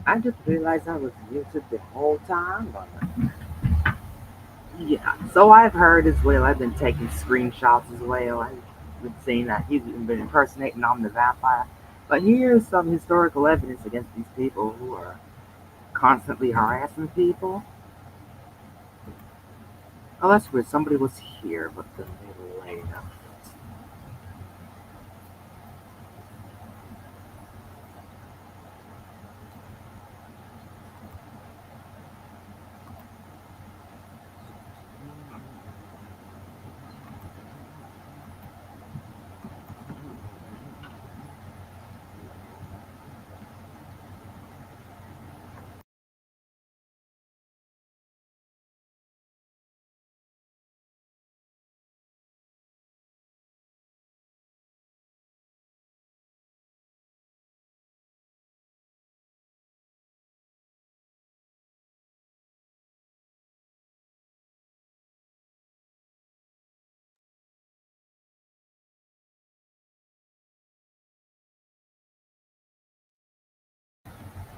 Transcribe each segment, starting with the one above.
I just realized I was muted the whole time. But yeah, so I've heard as well. I've been taking screenshots as well. I've been seeing that he's been impersonating I'm the vampire. But here's some historical evidence against these people who are constantly harassing people. Oh, that's weird. Somebody was here, but then they left.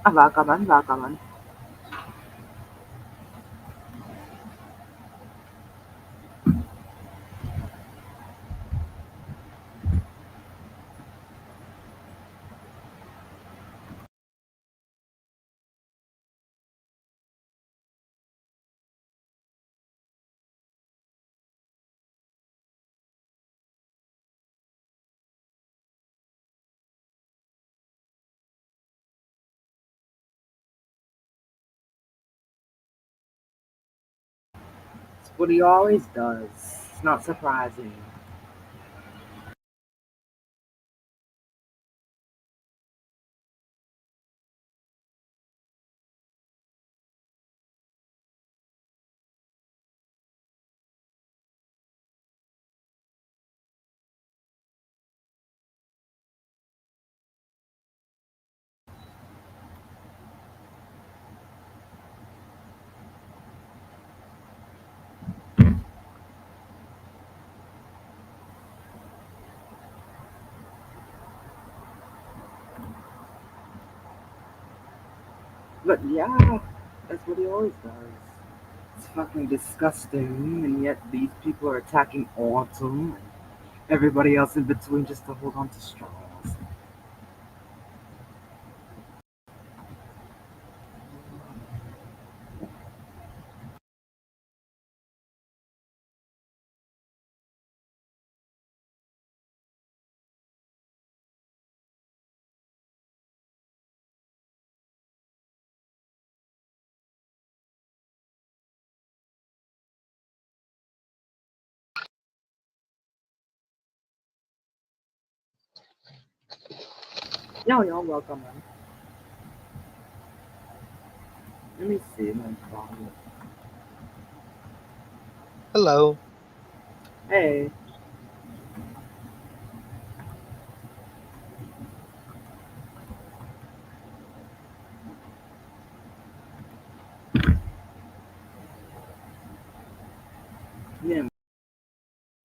Ah, baka man, baka man. It's what he always does. It's not surprising. But yeah, that's what he always does. It's fucking disgusting, and yet these people are attacking Autumn and everybody else in between just to hold on to straws. Yo, y'all welcome in. Let me see my phone. Hello. Hey, yeah,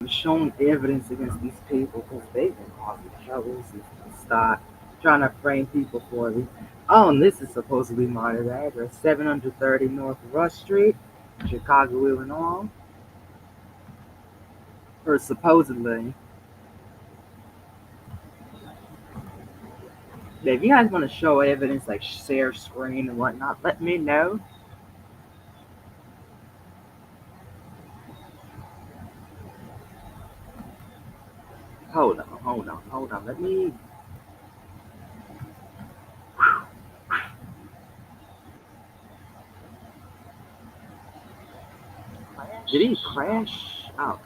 I'm showing evidence against these people because they've been causing trouble since the start, trying to frame people for me. Oh, and this is supposedly my address, 730 North Rush Street, Chicago, Illinois. Or supposedly. If you guys want to show evidence, like share screen and whatnot, let me know. Hold on. Let me. Did he crash? Oh,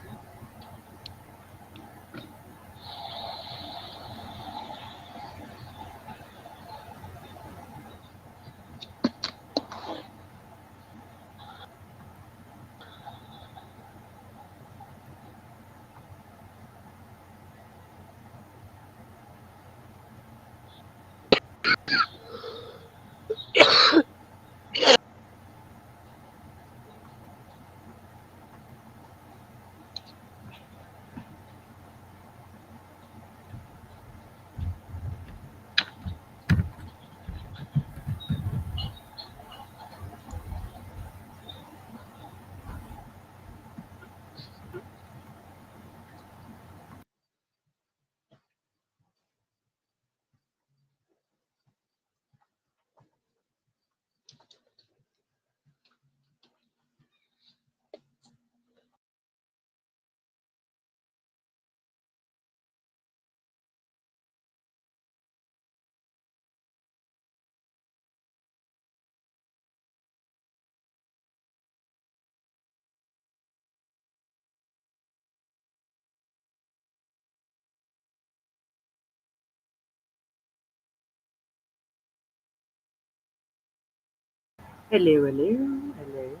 Hello, hello, hello.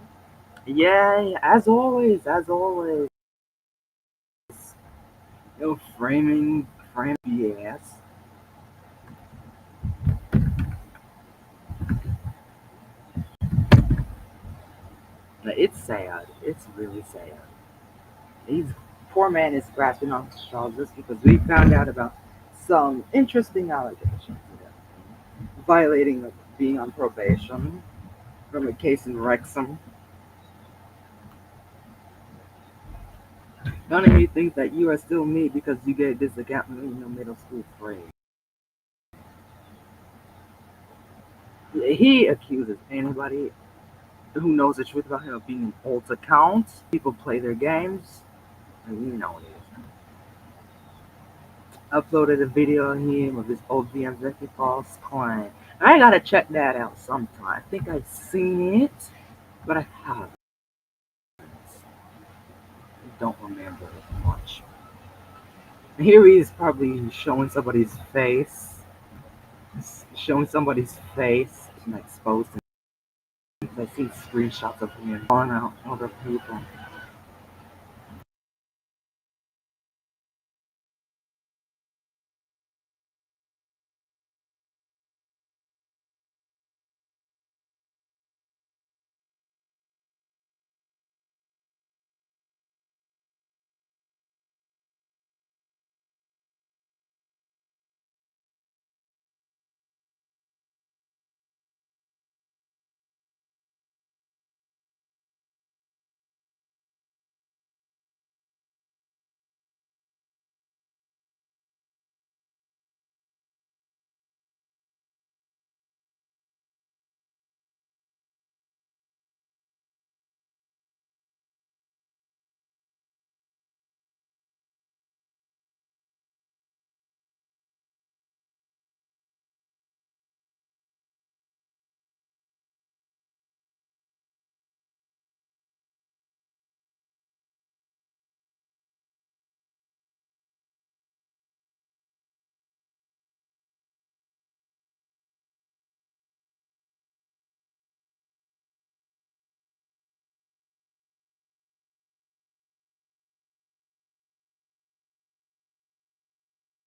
Yeah, as always, framing BS. It's sad. It's really sad. He's poor man is grasping on straws just because we found out about some interesting allegations. Violating of being on probation from a case in Wrexham. None of you think that you are still me because you gave this account in your middle school grade. He accuses anybody who knows the truth about him of being an old account. People play their games, and you know it. Uploaded a video of him of his old VM's false claim. I gotta check that out sometime. I think I've seen it, but I haven't. I don't remember it much. Here he is probably showing somebody's face, and exposed him. I see screenshots of him calling out other people.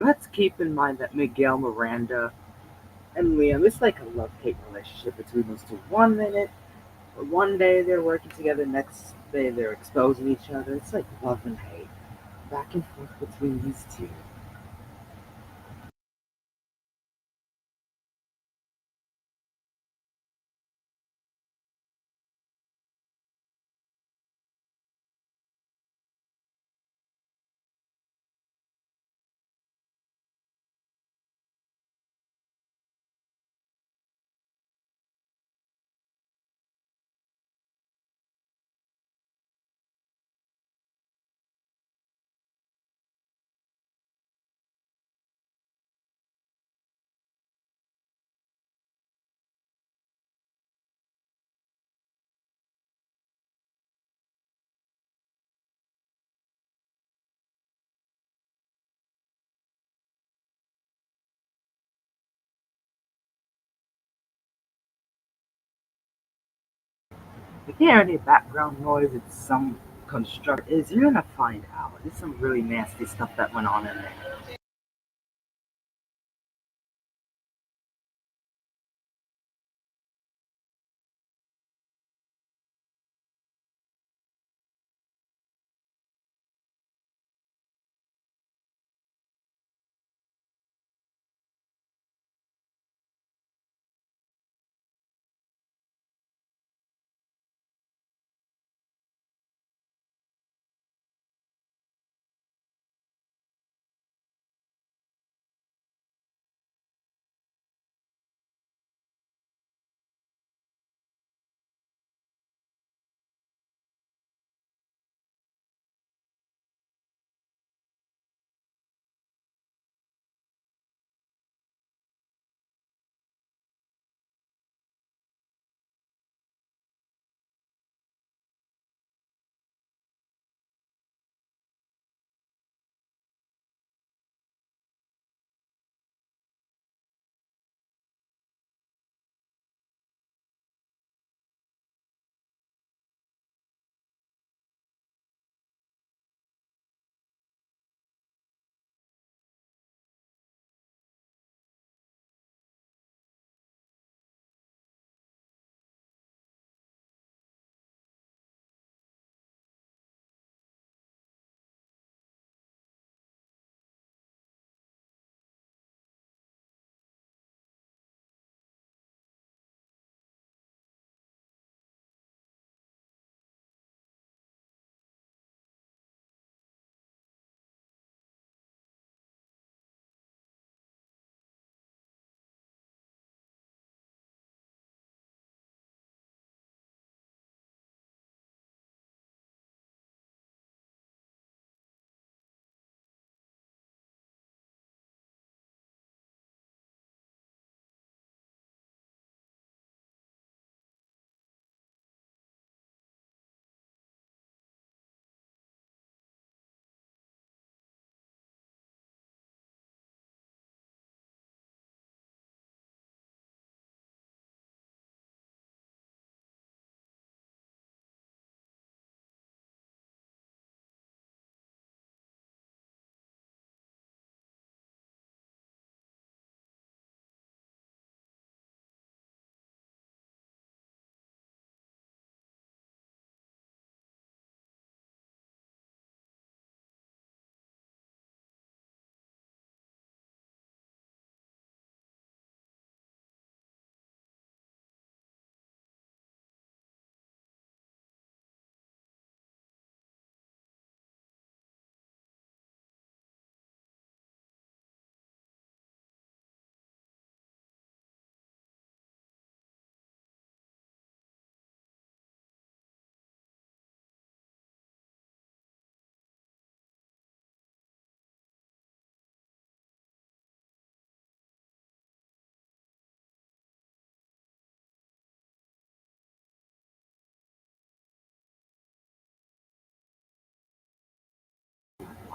Let's keep in mind that Miguel Miranda and Liam, it's like a love-hate relationship between those two. One day they're working together, next day they're exposing each other. It's like love and hate, back and forth between these two. If you hear any background noise, it's some construct. Is you're gonna find out. There's some really nasty stuff that went on in there.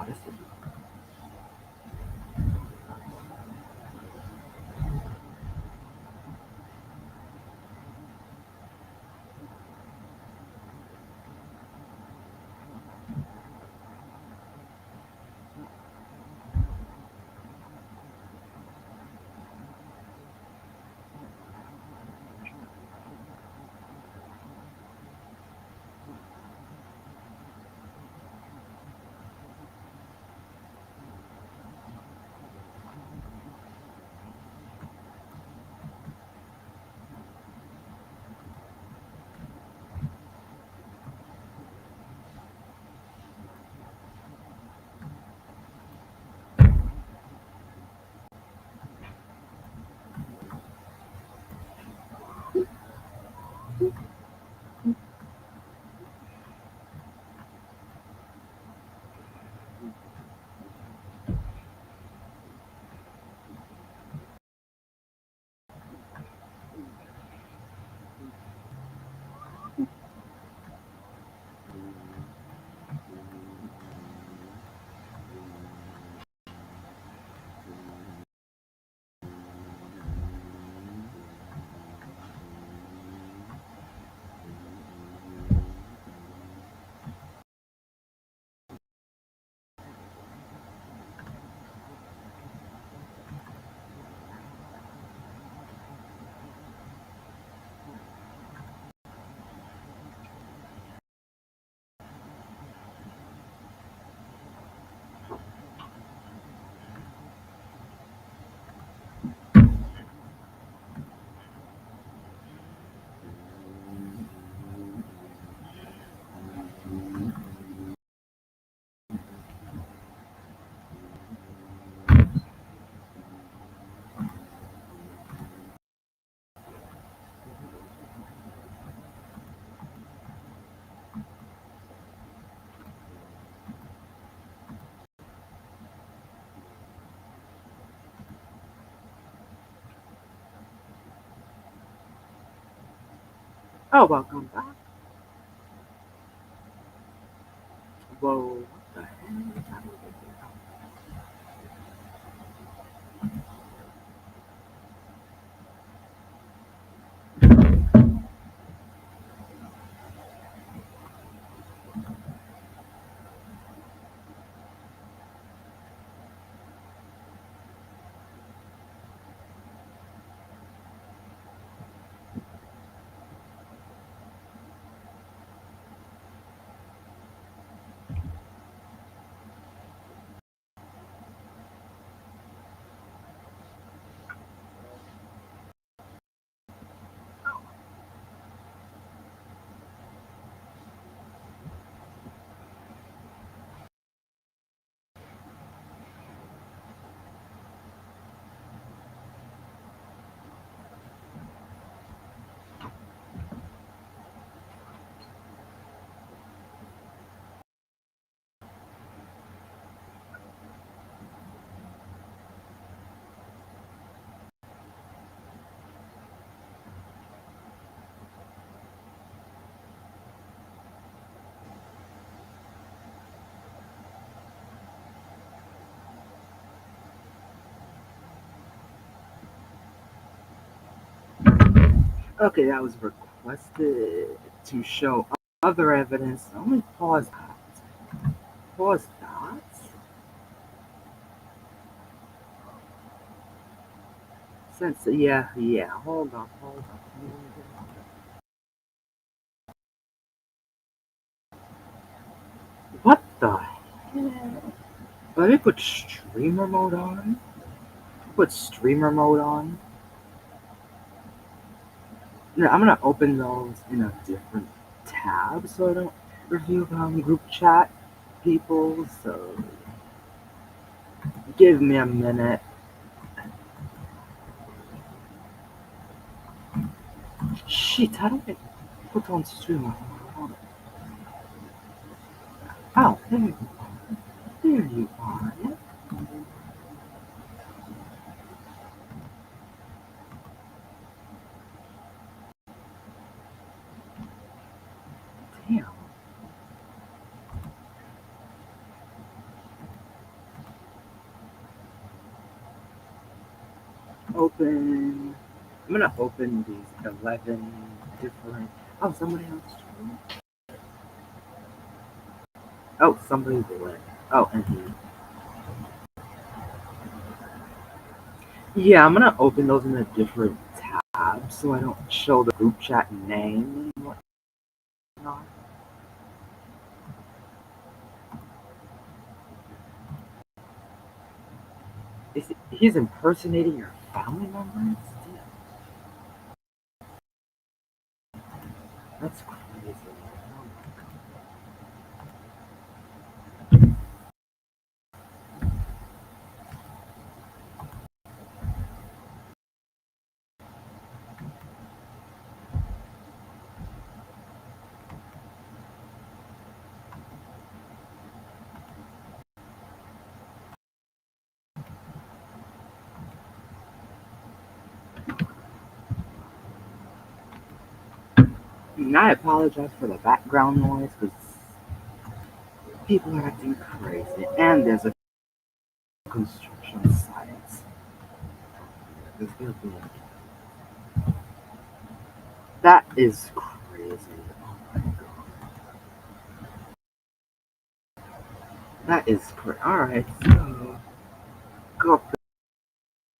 this is Oh, welcome back. Whoa, what the hell? Okay, that was requested to show other evidence. Only pause that. Pause that. Since yeah. Hold on. What the hell? Let me put streamer mode on. Put streamer mode on. No, I'm gonna open those in a different tab so I don't review group chat people. So give me a minute. Shit, how do I put on streamer? Oh, there you are. Yeah, damn. Open. I'm gonna open these 11 different. Oh, somebody else. Oh, somebody did. Oh, and he. Yeah, I'm gonna open those in a different tab so I don't show the group chat name and whatnot. He's impersonating your family members? Damn, that's crazy. Oh my And I apologize for the background noise because people are acting crazy and there's a construction site. There's gonna be that is crazy. Oh my god. That is crazy. Alright, so got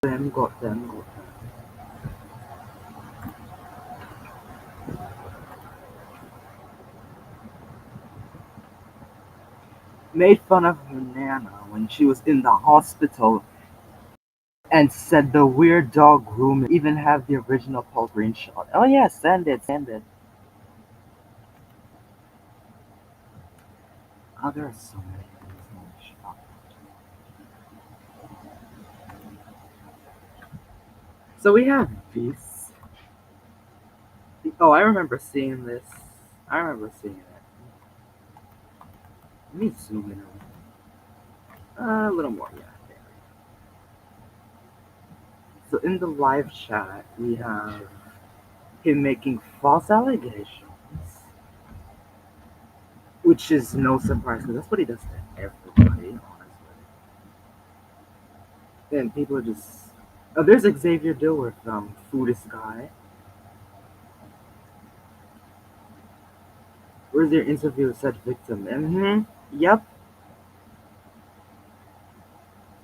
got them, got them. Made fun of her Nana when she was in the hospital and said the weird dog room even have the original Paul Green shot. Oh yeah, send it, send it. Oh, there are so many things in the shop. So we have these. Oh, I remember seeing this. I remember seeing it. Let me zoom in a little more. Yeah, there. So in the live chat, we have him making false allegations, which is no surprise because that's what he does to everybody, honestly. Then people are just. Oh, there's Xavier Dilworth, foodist guy. Where's your interview with said victim? Mm-hmm. Yep.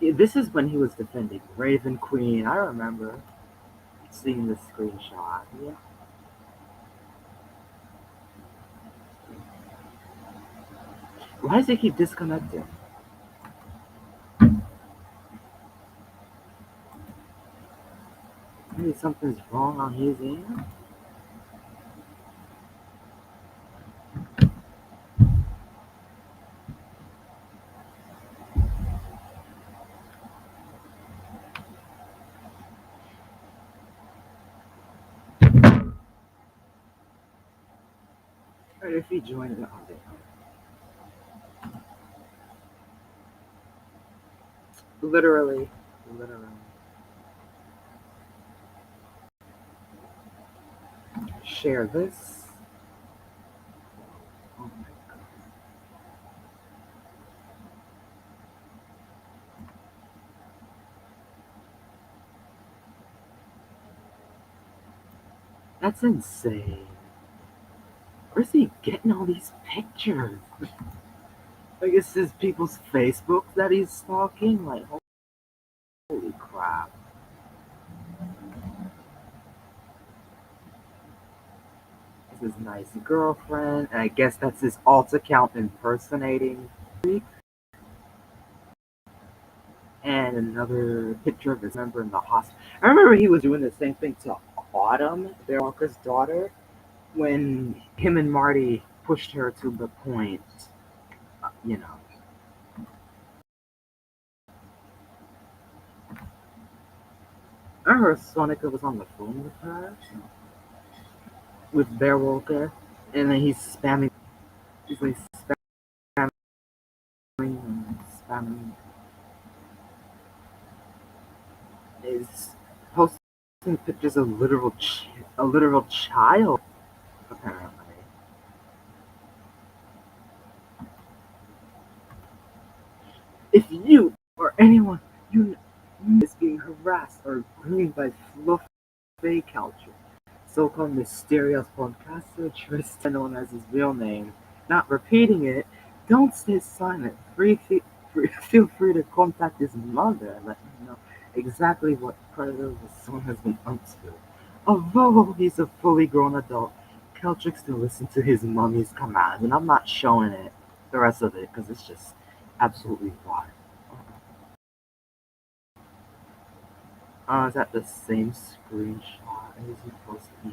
This is when he was defending Raven Queen. I remember seeing the screenshot. Yeah. Why does it keep disconnecting? Maybe something's wrong on his end. Or if he joined it, oh, literally, literally. Share this. Oh my god. That's insane. Where's he getting all these pictures? I guess it's people's Facebook that he's stalking. Like, holy crap. This is nice girlfriend, and I guess that's his alt account impersonating. And another picture of his member in the hospital. I remember he was doing the same thing to Autumn, Bear Walker's daughter, when him and Marty pushed her to the point, you know. I remember Sonica was on the phone with her, with Bear Walker, and then he's spamming, he's like spamming and spamming. Is posting pictures of a literal child, apparently. If you or anyone you know is being grass or green by fluffy culture. So-called mysterious podcaster Tristan, known as his real name, not repeating it. Don't stay silent. Feel free to contact his mother and let him know exactly what predator his son has been up to. Although he's a fully grown adult, Keltrick still listens to his mommy's commands, and I'm not showing it, the rest of it, because it's just absolutely wild. Is that the same screenshot as you posted? Yeah.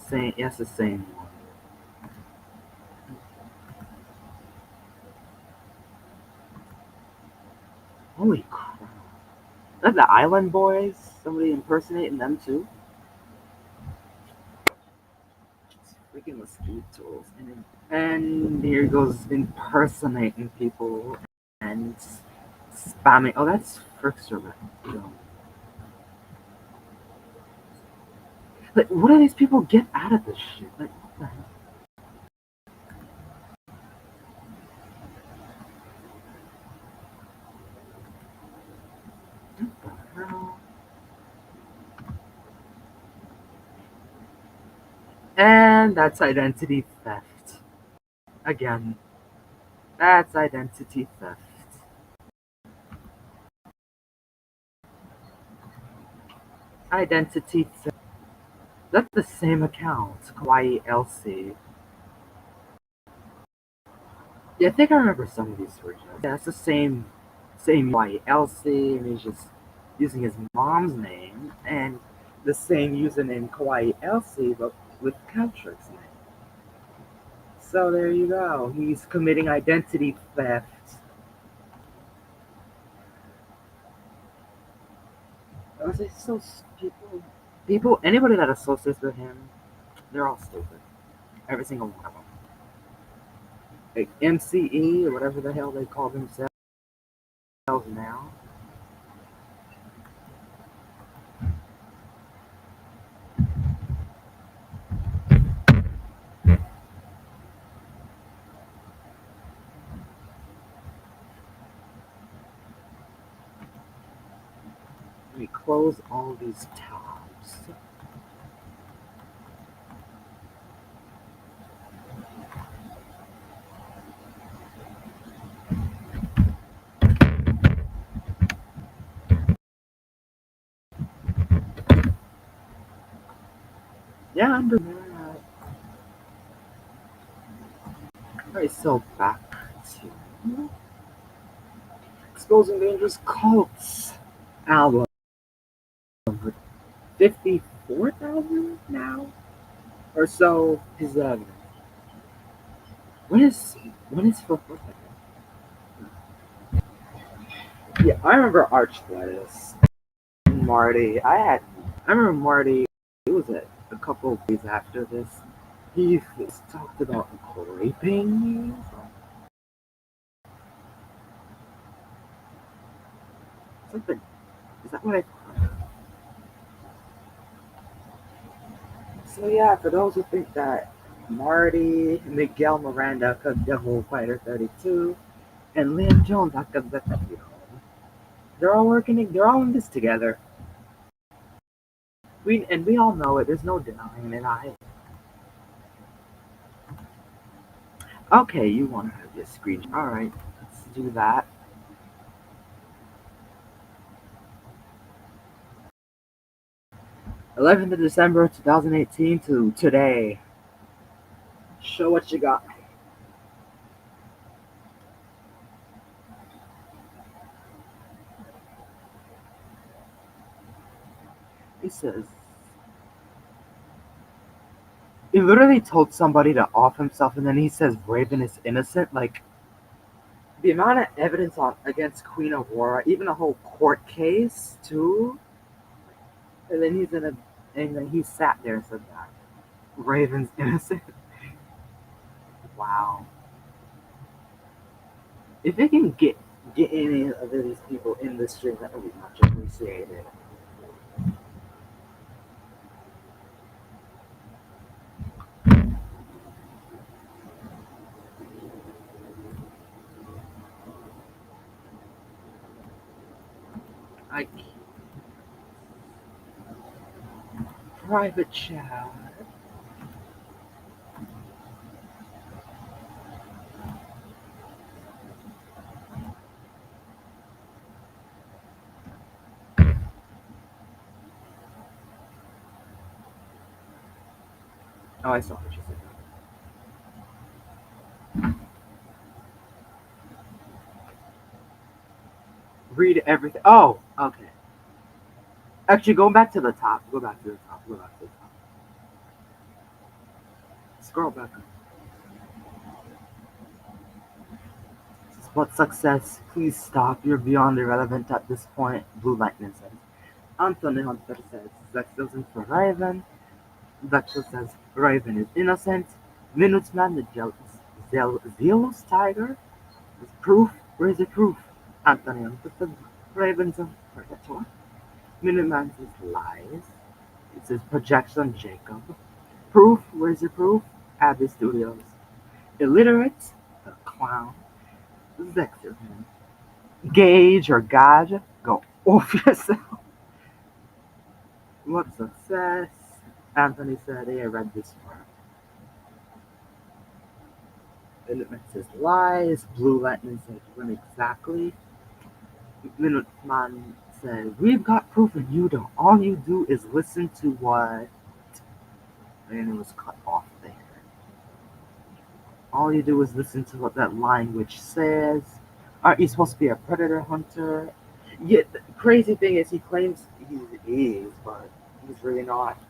Same, yes, the same one. Holy crap. Is that the Island Boys? Somebody impersonating them too? It's freaking mosquitoes. And here he goes impersonating people and spamming. Oh, that's Frickster. Like, what do these people get out of this shit? Like, what the hell? What the hell? And that's identity theft. Again, that's identity theft. Identity theft. That's the same account, Kawaii Elsie. Yeah, I think I remember some of these screenshots. Yeah, it's the same Kawaii Elsie, and he's just using his mom's name, and the same username Kawaii Elsie, but with Patrick's name. So there you go. He's committing identity theft. I was like, so anybody that associates with him, they're all stupid. Every single one of them. Like MCE or whatever the hell they call themselves now. Let me close all these tabs. Yeah, I'm doing that. Alright, so back to Exposing Dangerous Cults album. 54,000 now? Or so is when is Phil birthday? Yeah, I remember Archlettuce. Marty. I remember Marty, it was a couple of days after this. He talked about raping me. Something. Is that what I. So, yeah, for those who think that Marty, Miguel Miranda, Devil Fighter 32, and Liam Jones, they're all in this together. We all know it. There's no denying it. Okay, you want to have your screen. All right, let's do that. 11th of December 2018 to today. Show what you got. He says, he literally told somebody to off himself, and then he says Raven is innocent. Like, the amount of evidence against Queen Aurora, even a whole court case, too. And then and then he sat there and said that Raven's innocent. Wow. If they can get any of these people in this stream, that would be much appreciated. I private chat. Oh, I saw what you said. Read everything. Oh, okay. Actually, go back to the top. Go back to the top. Go back to the top. Scroll back up. What success? Please stop. You're beyond irrelevant at this point. Blue Lightning says. Anthony Hunter says sex doesn't for Raven. Duchess says Raven is innocent. Minuteman the zealous tiger is proof. Where is the proof? Anthony Hunter says Raven's a predator. Minuteman says lies. It says projection Jacob. Proof. Where's the proof? Abbey Studios. Illiterate. The clown. Zexerman. Gage or Gage. Go off yourself. What success? Anthony said, hey, I read this part. Minuteman says lies. Blue Lightning says when exactly. Minuteman says, we've got proof and you don't. All you do is listen to what. And it was cut off there. All you do is listen to what that language says. Aren't you supposed to be a predator hunter? Yeah, the crazy thing is he claims he is, but he's really not.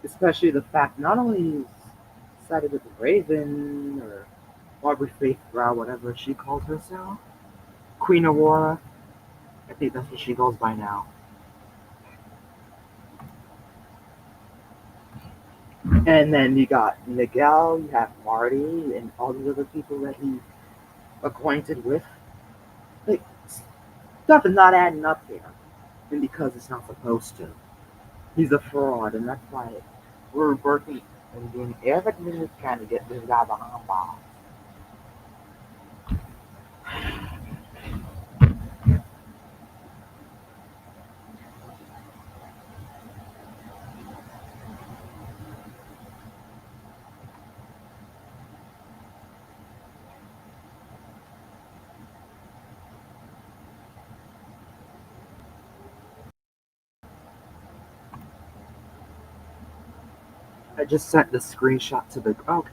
Especially the fact not only he's sided with Raven or Aubrey Faith Brow, whatever she calls herself, Queen Aurora. I think that's what she goes by now. And then you got Miguel, you have Marty, and all the other people that he's acquainted with. Like, stuff is not adding up here. And because it's not supposed to. He's a fraud, and that's why we're working and doing everything we can to get this guy behind bars. I just sent the screenshot to the. Okay.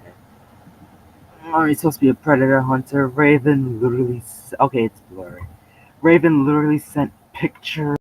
Oh, he's supposed to be a predator hunter. Raven literally. Okay, it's blurry. Raven literally sent pictures.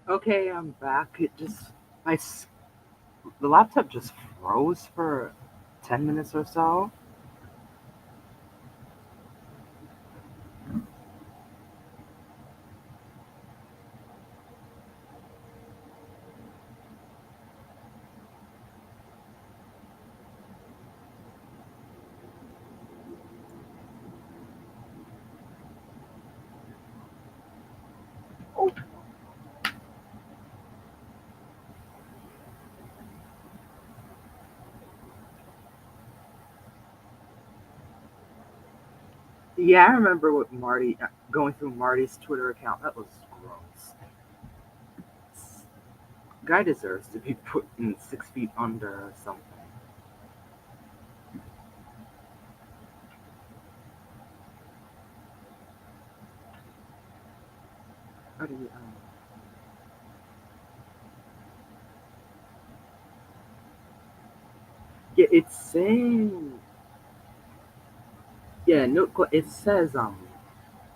Okay, I'm back. My s- the laptop just froze for 10 minutes or so. Oh, yeah, I remember what Marty going through Marty's Twitter account. That was gross. Guy deserves to be put in 6 feet under or something. How do you? Yeah, it's saying. Yeah, no. It says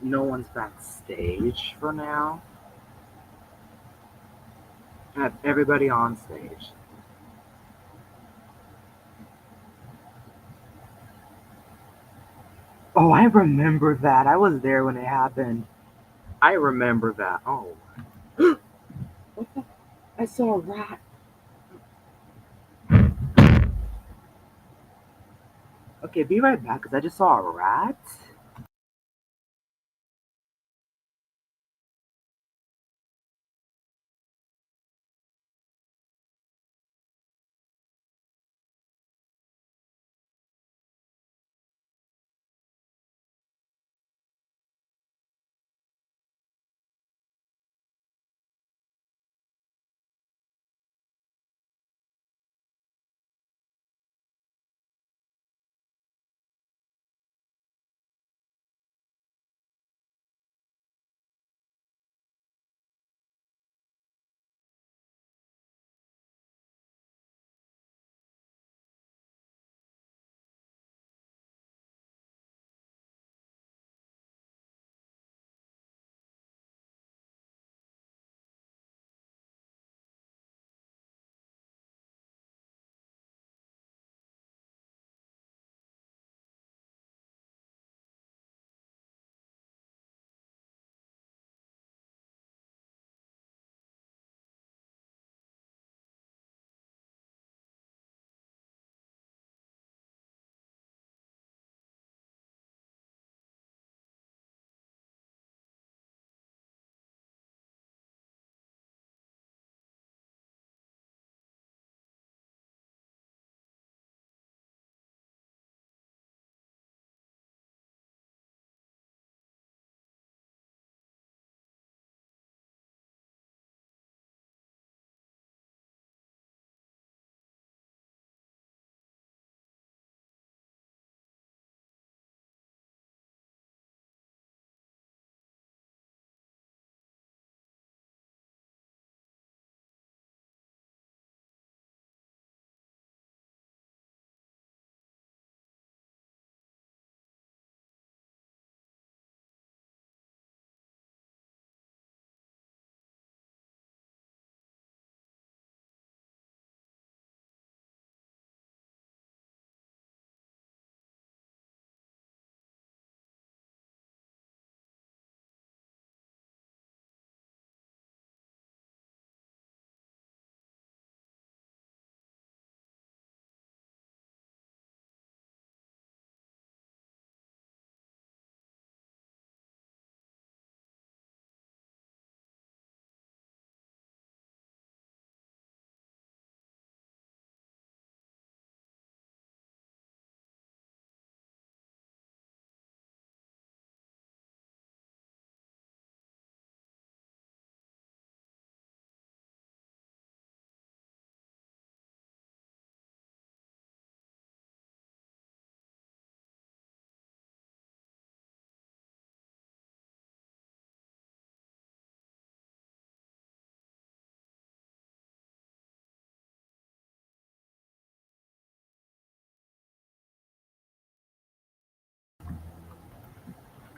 no one's backstage for now. Have everybody on stage. Oh, I remember that. I was there when it happened. I remember that. Oh, what the? I saw a rat. Okay, be right back because I just saw a rat.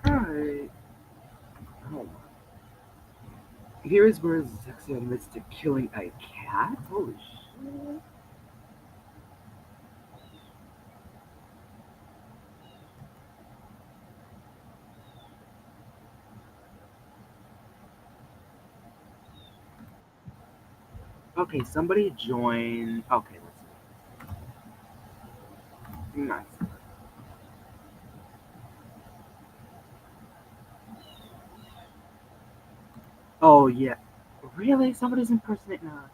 Alright. Oh, Here is where Zexia admits to killing a cat? Holy shit. Okay, somebody join. Okay, let's see. Nice. Oh, yeah. Really? Somebody's impersonating her.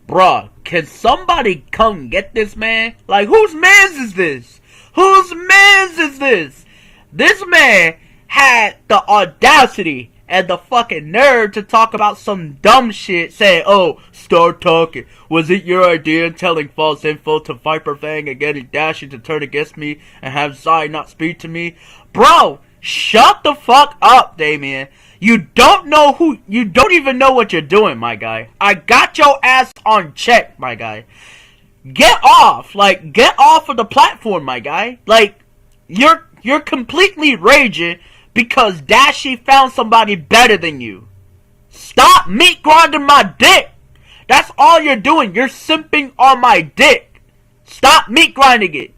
Bruh, can somebody come get this man? Like, whose mans is this? Whose mans is this? This man had the audacity and the fucking nerve to talk about some dumb shit, saying, oh, start talking. Was it your idea telling false info to Viper Fang and getting Dashy to turn against me and have Zai not speak to me? Bro, shut the fuck up, Damien. You don't even know what you're doing, my guy. I got your ass on check, my guy. Get off of the platform, my guy. Like, you're completely raging because Dashi found somebody better than you. Stop meat grinding my dick. That's all you're doing. You're simping on my dick. Stop meat grinding it.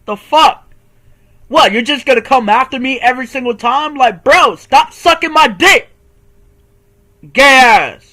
The fuck? What, you're just gonna come after me every single time? Like, bro, stop sucking my dick. Gay ass.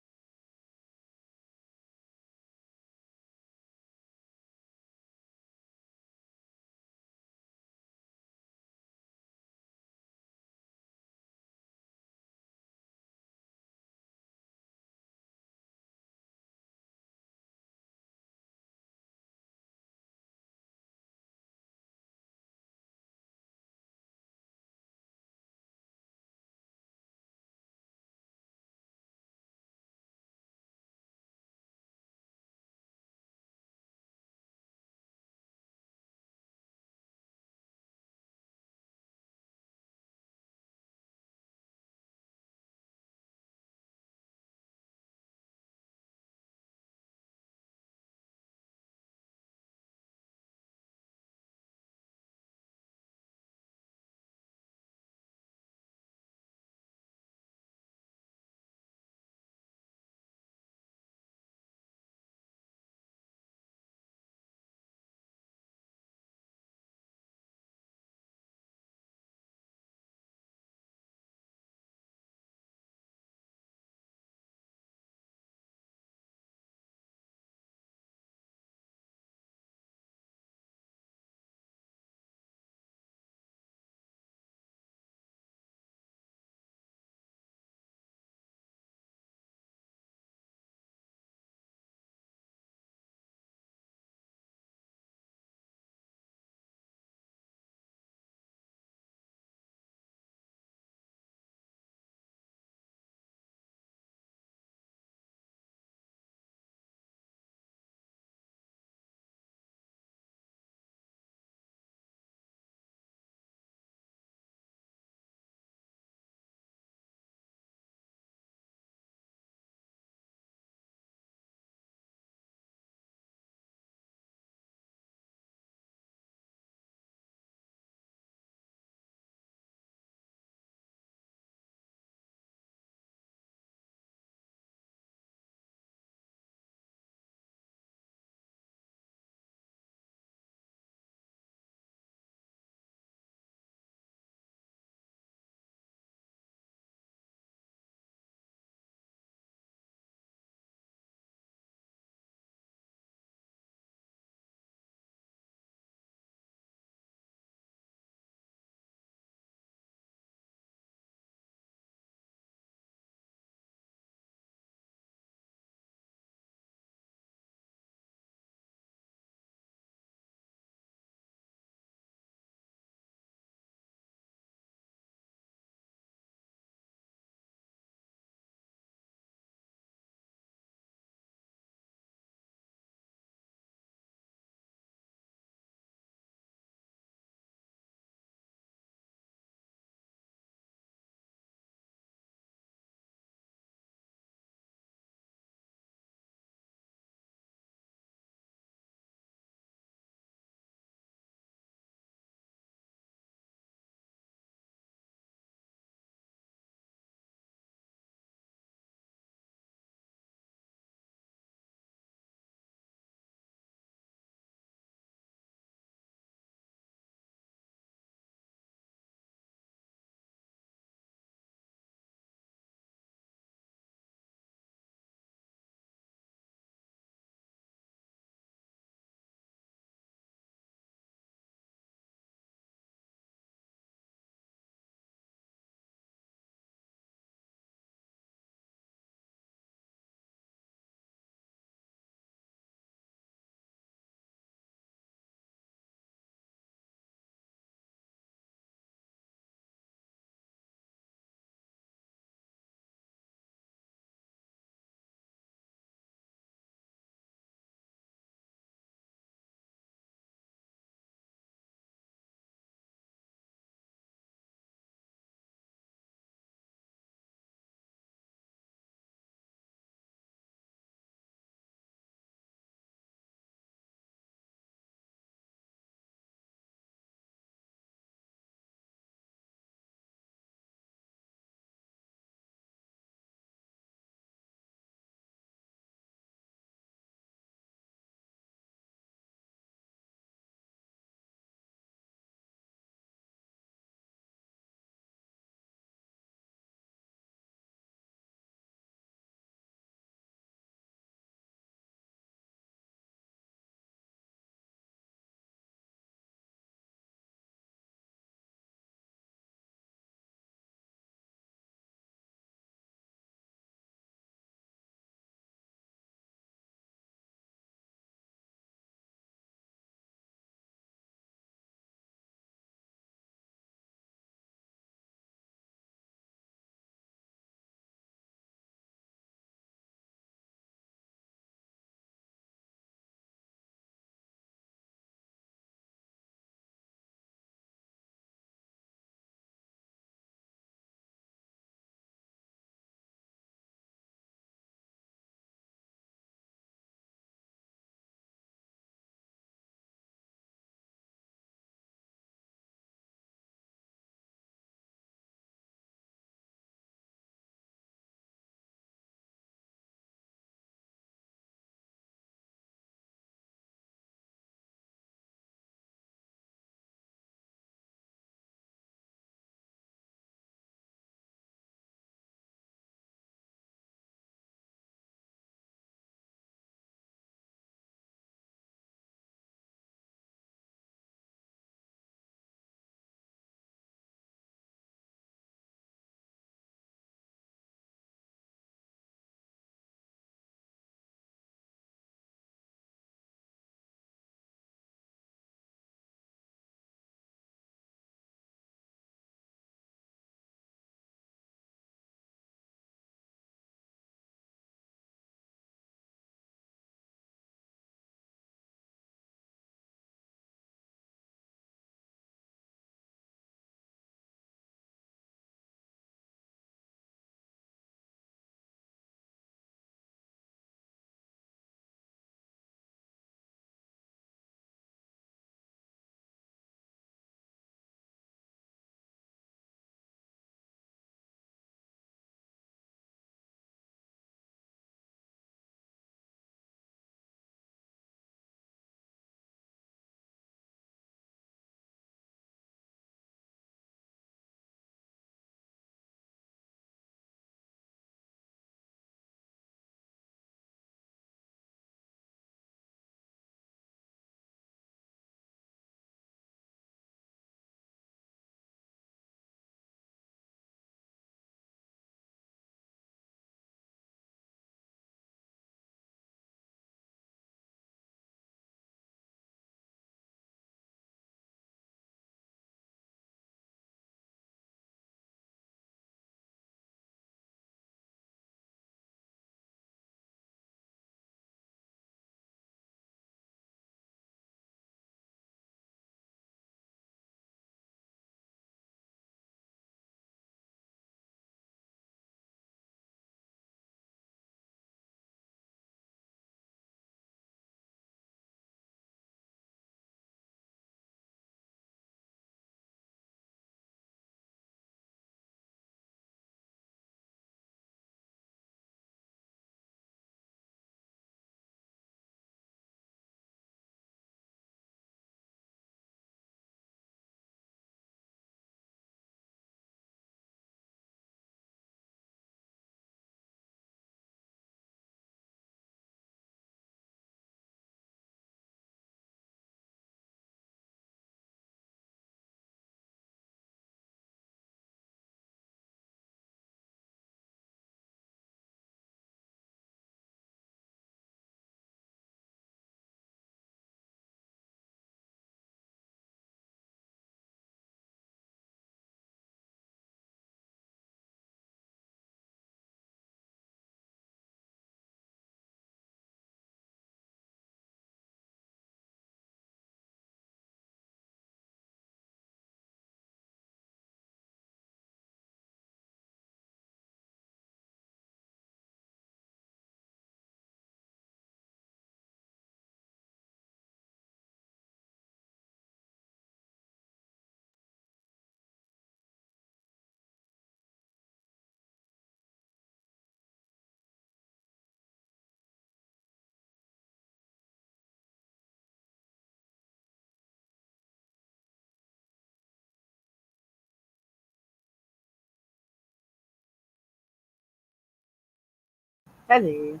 Hello.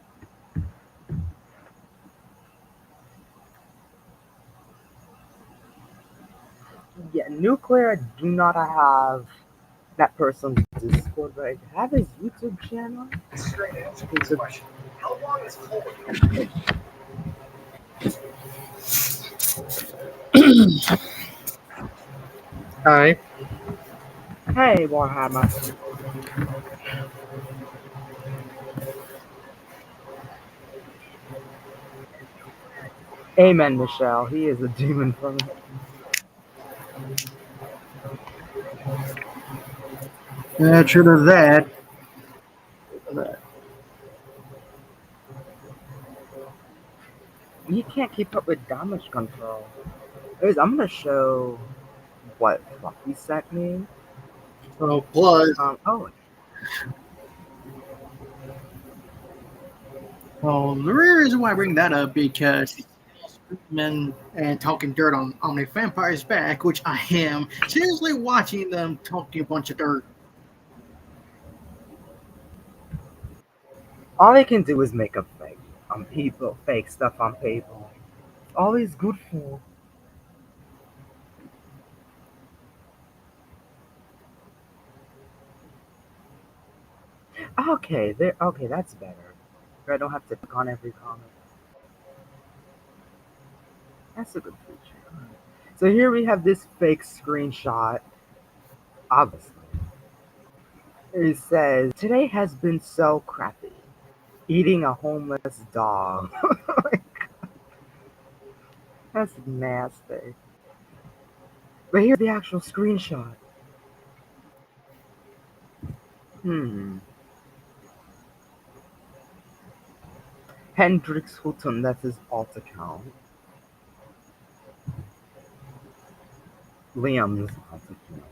Yeah, nuclear do not have that person's Discord, but I have his YouTube channel. Okay, so Hi. hey Warhammer. Amen, Michelle. He is a demon from it. True to that. He can't keep up with damage control. Anyways, I'm gonna show what Fluffy sent me. Well, plus, Oh, the reason why I bring that up because he's screaming and talking dirt on a vampire's back, which I am seriously watching them talking a bunch of dirt. all he can do is make up fake on people, fake stuff on people. All he's good for. Okay, there. Okay, that's better. I don't have to click on every comment. That's a good feature. Alright. So here we have this fake screenshot. Obviously, it says today has been so crappy. Eating a homeless dog. That's nasty. But here's the actual screenshot. Hmm. Hendrix Houghton, that's his alt account. Liam's alt account.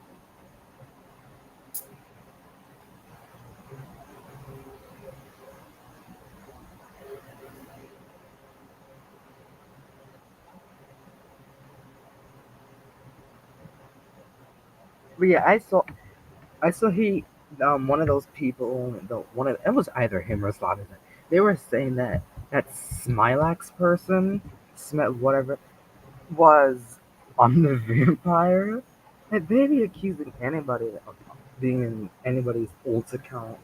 But yeah, I saw he one of those people the one of it was either him or Slavic. They were saying that that Smilax person, whatever, was on the vampire. Like they be accusing anybody of being in anybody's alt account.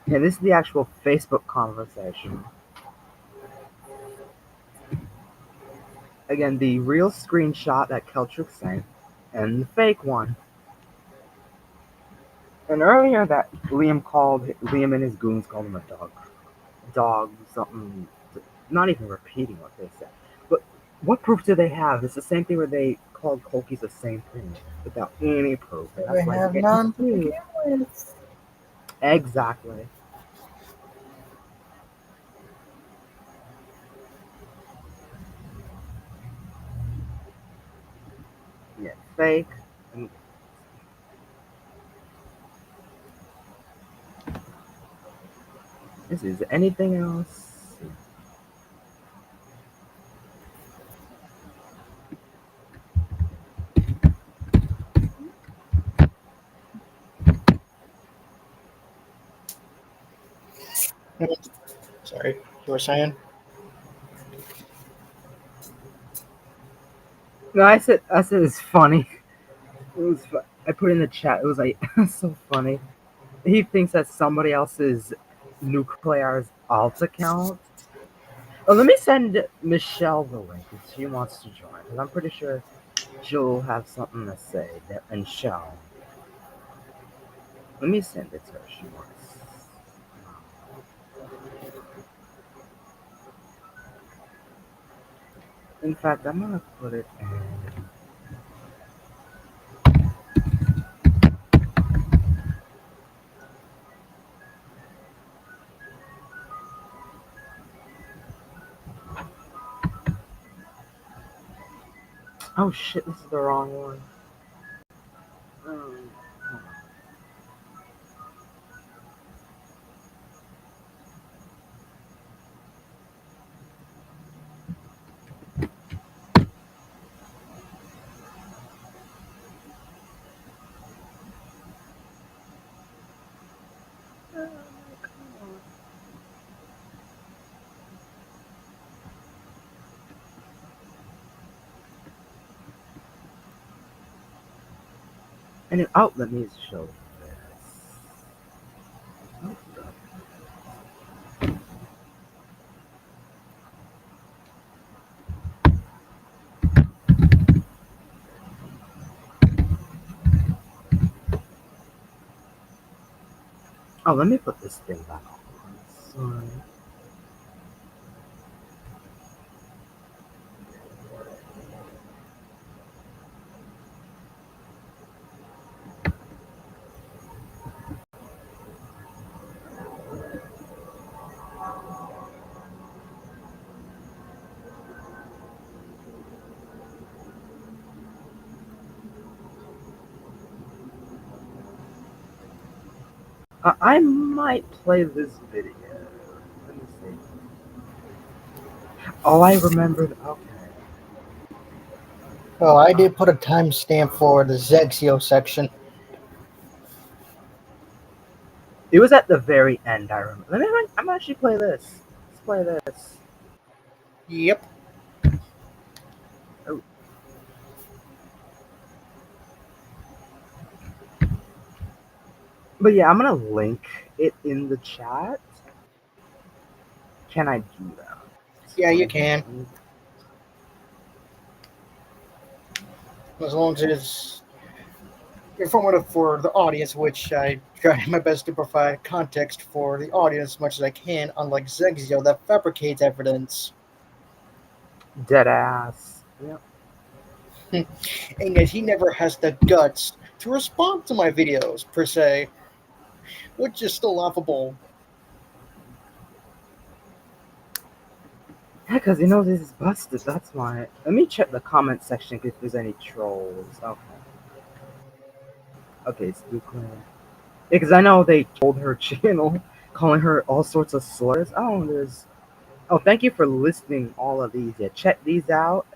Yeah, this is the actual Facebook conversation. Again, the real screenshot that Keltrick sent, and the fake one. And earlier that Liam and his goons called him a dog, something. Not even repeating what they said. But what proof do they have? It's the same thing where they called Koki's the same thing without any proof, and We that's why they're have getting none to sued. begin with. Exactly. Yeah, fake. And this is anything else. Sorry, you were saying? No, I said it's funny. I put in the chat. It was like it's so funny. He thinks that somebody else's nuclear's alt account. Oh, let me send Michelle the link if she wants to join, because I'm pretty sure she'll have something to say that and show. Let me send it to her. If she wants. In fact, I'm gonna put it in. Oh shit! This is the wrong one. Um, And oh, let me show this. Oh, let me put this thing back on. Sorry. I might play this video. Let me see. Oh, I remembered. Okay. Well, I did put a timestamp for the Zexio section. It was at the very end, I remember. I'm actually play this. Let's play this. Yep. Oh. But yeah, I'm gonna link it in the chat. Can I do that? Yeah, you can. As long as it's informative for the audience, which I try my best to provide context for the audience as much as I can, unlike Zexio that fabricates evidence. Dead ass. Yep. And yet he never has the guts to respond to my videos, per se, which is still laughable. Yeah, because he knows this is busted. That's why. Let me check the comment section if there's any trolls. Okay. Okay, Spookland. Because I know they told her channel, calling her all sorts of slurs. Oh, there's. Oh, thank you for listing all of these. Yeah, check these out.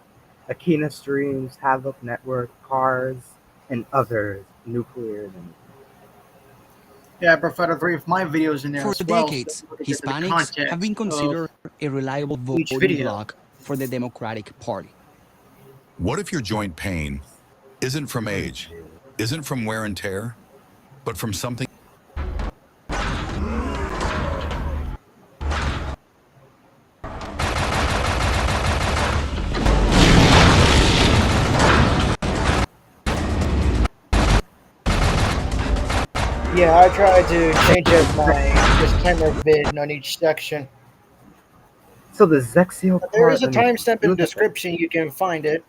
Akina Streams, Havoc Network, Cars, and others. Nuclear. And... Yeah, I prefer 3 of my videos in there For as well. decades, So get to the Hispanics have been considered a reliable voting video. bloc for the Democratic Party. What if your joint pain isn't from age, isn't from wear and tear, but from something? Yeah, I try to change up my disclaimer vid on each section. So the Zexio part. There is a timestamp in the description. You can find it.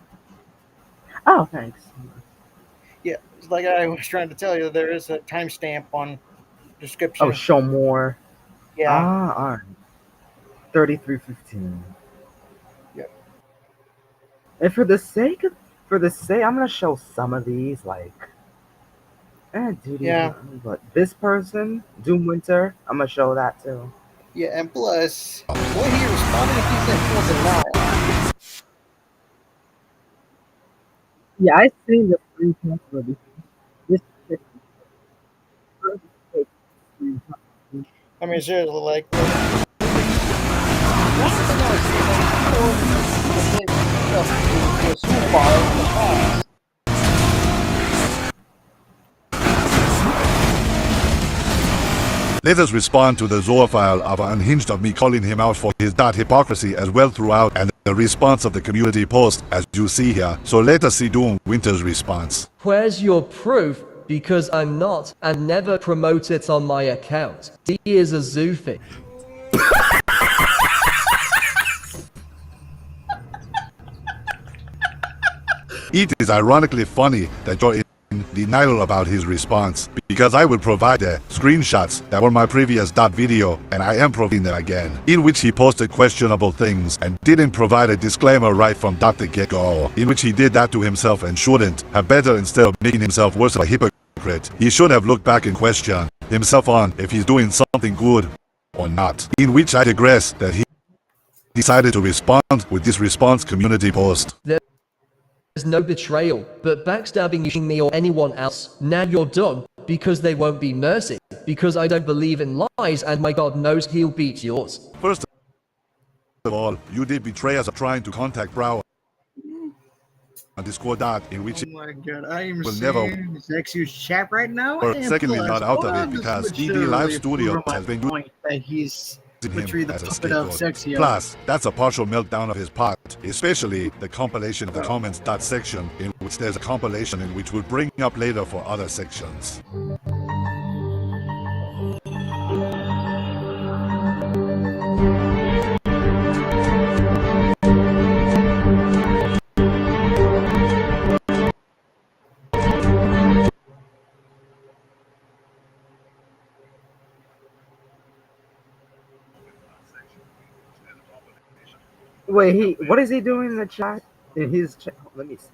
Oh, thanks. Yeah, it's like I was trying to tell you, there is a timestamp on description. Oh, show more. Yeah. Ah, alright. 33:15. Yeah. And for the sake, I'm gonna show some of these, like, dude, Yeah. But this person, Doom Winter, I'm gonna show that too. Yeah, and plus, what he responded if he said he was a liar. Yeah, I seen the screenshot for this. I mean, seriously, like. Let us respond to the zoophile of Unhinged of me calling him out for his hypocrisy as well throughout, and the response of the community post as you see here. So let us see Doom Winter's response. Where's your proof? Because I'm not, and never promote it on my account. D is a zoofy. It is ironically funny that you're in denial about his response, because I will provide the screenshots that were my previous video, and I am providing them again, in which he posted questionable things and didn't provide a disclaimer right from the get-go, in which he did that to himself and shouldn't have. Better, instead of making himself worse of a hypocrite, he should have looked back and questioned himself on if he's doing something good or not, in which I digress that he decided to respond with this response community post. There's no betrayal, but backstabbing using me or anyone else. Now you're done, because they won't be mercy, because I don't believe in lies and my God knows he'll beat yours. First of all, you did betray us trying to contact Brower. Discord dot in which Oh my god, I am will never seeing Zexu's chat right now. or And secondly plus, not out of well, it this because would DD Live surely Studios prove my has been point that he's using literally him the as a puppet of scapegoat. Zexio. Plus, that's a partial meltdown of his part, especially the compilation of the comments dot section in which there's a compilation in which we'll bring up later for other sections. Wait, what is he doing in the chat? In his chat? Let me see.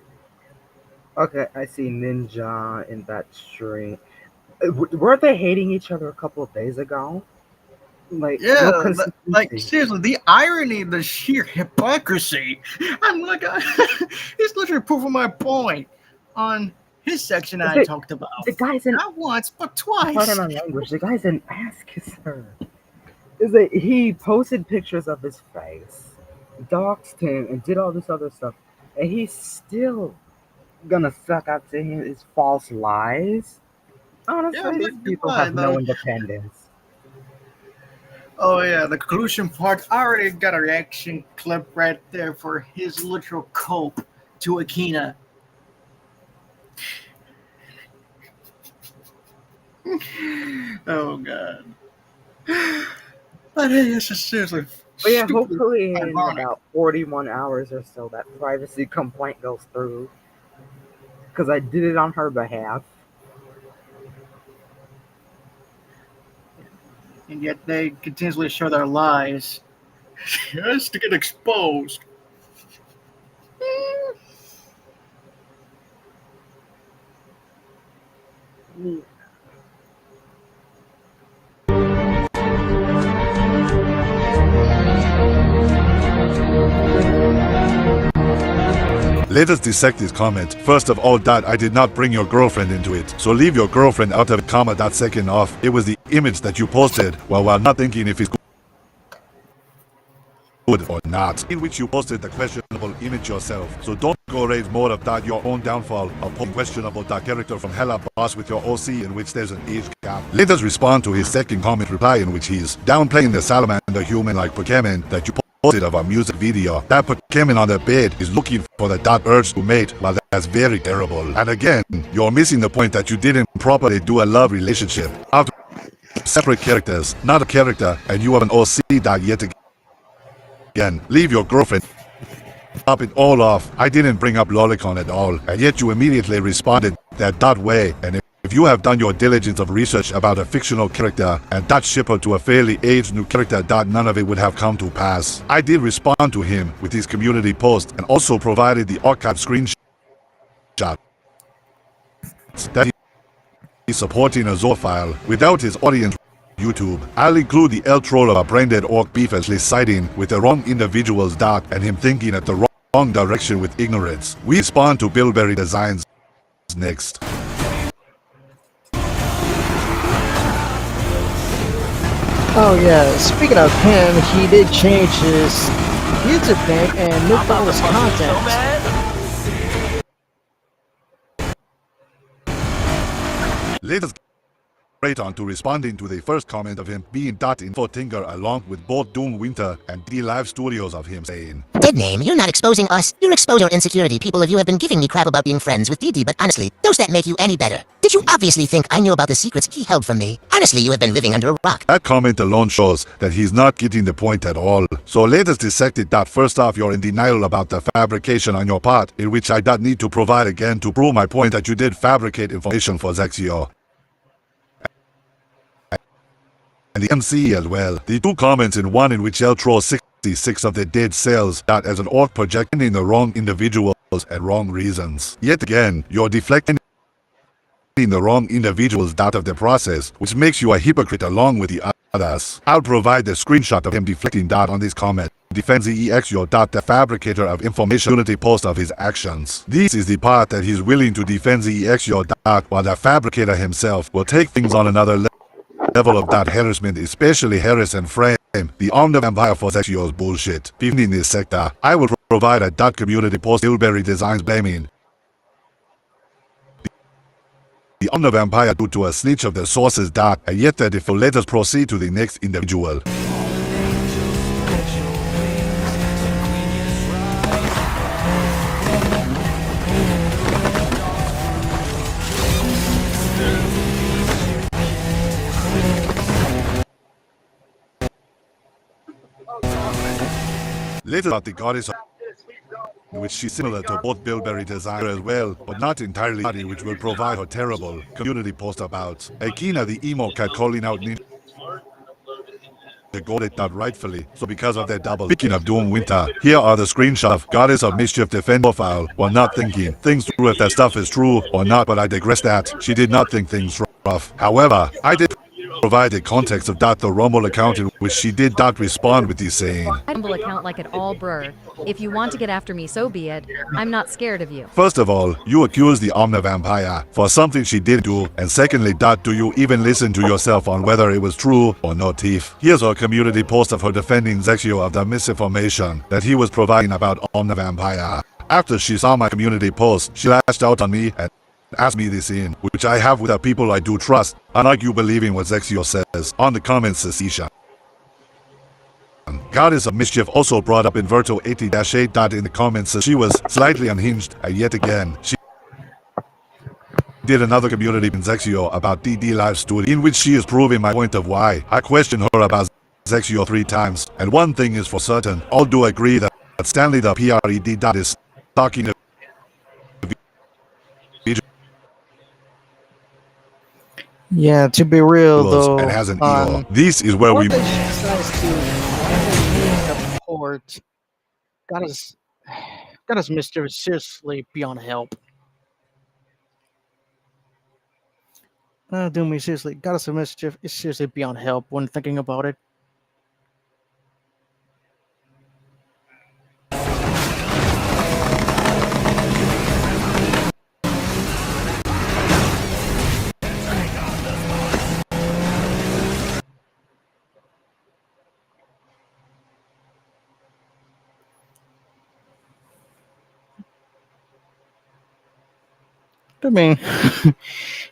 Okay, I see Ninja in that stream. Weren't they hating each other a couple of days ago? Like, Yeah, no like consistency. seriously, the irony, the sheer hypocrisy. I'm like, he's literally proving my point on his section I The, talked about. the guy's in, Not once, but pardon twice. my language, the guy's an ass kisser. Is that he posted pictures of his face, doxed him, and did all this other stuff, and he's still gonna suck up to his false lies? Yeah, I'm Honestly, not these gonna people lie have no though. independence. Oh yeah, the conclusion part. I already got a reaction clip right there for his literal cope to Akina. Oh god. But hey, it's just seriously But yeah, stupid hopefully in ironic. about 41 hours or so that privacy complaint goes through. Because I did it on her behalf. And yet they continuously show their lies. Just to get exposed. Let us dissect this comment. First of all, Dad, I did not bring your girlfriend into it. So leave your girlfriend out of it, comma, that second off. It was the image that you posted while not thinking if it's good or not. In which you posted the questionable image yourself. So don't go raise more of that your own downfall of posting questionable that character from Hella Boss with your OC in which there's an age gap. Let us respond to his second comment reply in which he's downplaying the salamander human like Pokemon that you posted of a music video. That Pokemon on the bed is looking for the dot urge to mate, while that's very terrible. And again, you're missing the point that you didn't properly do a love relationship. Out of separate characters, not a character, and you have an OC that yet again. Leave your girlfriend. Top it all off. I didn't bring up Lolicon at all, and yet you immediately responded that way. And if you have done your diligence of research about a fictional character and that shipper to a fairly aged new character, none of it would have come to pass. I did respond to him with his community post and also provided the archive screenshot that he's supporting a zoophile without his audience. YouTube. I'll include the L troll of a branded orc beeflessly siding with the wrong individual's and him thinking at the wrong direction with ignorance. We respond to Bilberry Designs next. Oh yeah, speaking of him, he did change his YouTube name and moved all his content. Let us get on to responding to the first comment of him being info Tinker along with both Doom Winter and D Live Studios of him saying, Dead name, you're not exposing us. You're exposing your insecurity. People of you have been giving me crap about being friends with DD, but honestly, does that make you any better? Did you obviously think I knew about the secrets he held from me? Honestly, you have been living under a rock. That comment alone shows that he's not getting the point at all. So let us dissect it. First off, you're in denial about the fabrication on your part, in which I don't need to provide again to prove my point that you did fabricate information for Zexio. And the MC as well. The two comments in one in which L trolls 66 of the dead cells that as an orc projecting the wrong individuals and wrong reasons. Yet again, you're deflecting the wrong individuals out of the process, which makes you a hypocrite along with the others. I'll provide the screenshot of him deflecting that on this comment. Defends EX your the fabricator of information unity post of his actions. This is the part that he's willing to defend EX your while the fabricator himself will take things on another level of that harassment, especially Harris and Frame, the armed vampire for Zexio's bullshit. Even in this sector, I will provide a community post Bilberry Designs blaming the Omnivampire due to a snitch of the source's dot, and yet that if let us proceed to the next individual. Later about the goddess of which she's similar to both Bilberry Desire as well, but not entirely, which will provide her terrible community post about Akina the emo cat calling out Ninja Godet not rightfully, so because of that double. Speaking of Doom Winter, here are the screenshots of Goddess of Mischief defend profile while not thinking things through if that stuff is true or not, but I digress that she did not think things rough. However, I did provide the context of the Rumble account in which she did not respond with these saying, Rumble account like it all brr. If you want to get after me, so be it. I'm not scared of you. First of all, you accuse the Omnivampire for something she did do, and secondly, do you even listen to yourself on whether it was true or not, thief? Here's her community post of her defending Zexio of the misinformation that he was providing about Omnivampire. After she saw my community post, she lashed out on me and asked me this in, which I have with the people I do trust, unlike you believing what Zexio says on the comments secession. Goddess of Mischief also brought up Inverto 80-8 in the comments that she was slightly unhinged, and yet again, she did another community in Zexio about DD Live Studio, in which she is proving my point of why I questioned her about Zexio 3 times, and one thing is for certain, all do agree that Stanley the PRED is talking to Yeah, to be real though, and has an ego. This is where we decides to support Goddess Mischief is seriously beyond help. Do me seriously, Goddess of Mischief is seriously beyond help when thinking about it. I mean,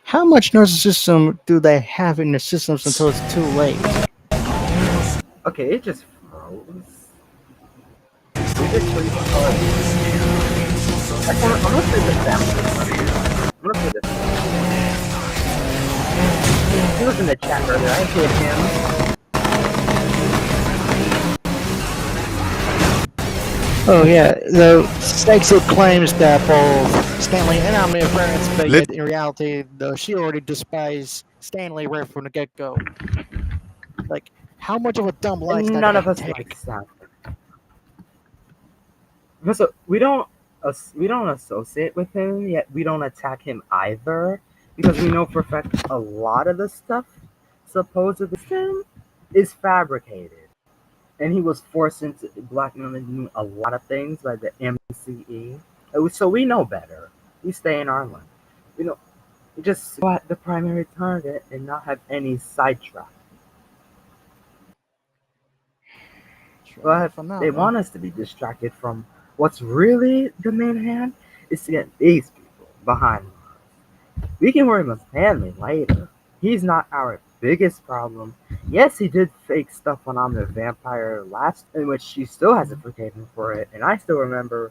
how much narcissism do they have in their systems until it's too late? Okay, it just froze. It literally froze. I'm gonna play this down. I'm gonna play this down. He was in the chat earlier. I hit him. Oh yeah, though Stexel claims that both Stanley and I'm their friends, but yet in reality, though she already despised Stanley right from the get-go. Like, how much of a dumb lie is that? None of us like Stanley. So we don't associate with him, yet we don't attack him either, because we know for a fact a lot of the stuff supposedly him is fabricated. And he was forced into blackmailing a lot of things by the MCE. So we know better. We stay in our lane. You know, we just spot the primary target and not have any sidetrack. But they want us to be distracted from what's really the main hand is to get these people behind us. We can worry about Stanley later. He's not our biggest problem. Yes, he did fake stuff on the Vampire last, in which she still hasn't forgiven for it, and I still remember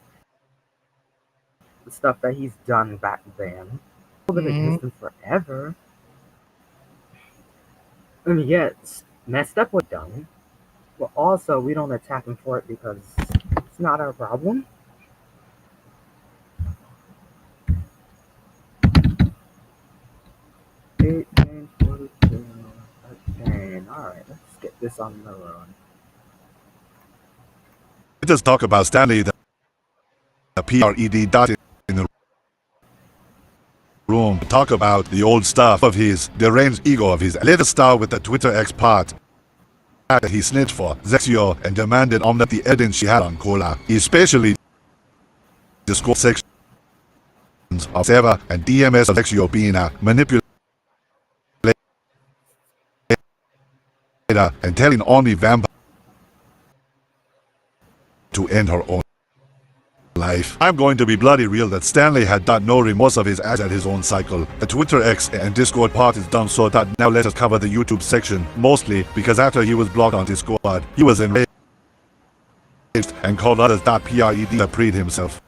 the stuff that he's done back then. It's been existing forever. I mean, yeah, it's messed up what done, but also we don't attack him for it because it's not our problem. Alright, let's get this on the road. Let us talk about Stanley, the PRED dot in the room. Talk about the old stuff of his deranged ego of his. Let us start with the Twitter X part that he snitched for Zexio and demanded on the evidence she had on Cola, especially the score sections of Seva and DMS of Zexio being a manipulator and telling only Vampire to end her own life. I'm going to be bloody real that Stanley had done no remorse of his acts at his own cycle. The Twitter X and Discord part is done, so that now let us cover the YouTube section, mostly because after he was blocked on Discord, he was enraged and called others .pred himself.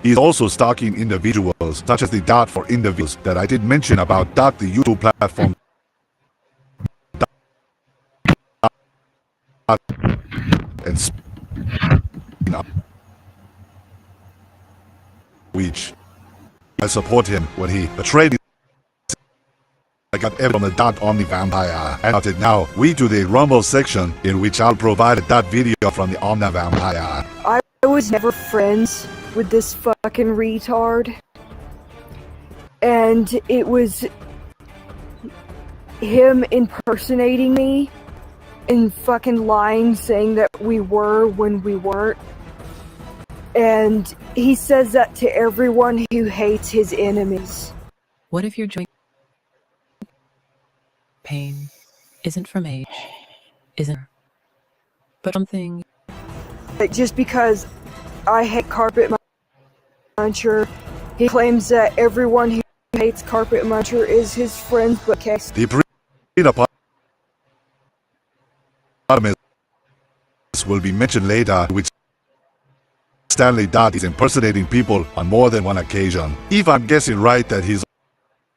He's also stalking individuals, such as the dot for individuals that I did mention about the YouTube platform. And which I support him when he betrayed. I got everything on the dot Omni Vampire. And out it now, we do the Rumble section, in which I'll provide a dot video from the Omni Vampire. I was never friends with this fucking retard. And it was him impersonating me and fucking lying, saying that we were when we weren't. And he says that to everyone who hates his enemies. What if your joint pain isn't from age, isn't, but something? Just because I hate Carpet Muncher, he claims that everyone who hates Carpet Muncher is his friends, but case. The will be mentioned later, which Stanley Dot is impersonating people on more than one occasion. If I'm guessing right, that he's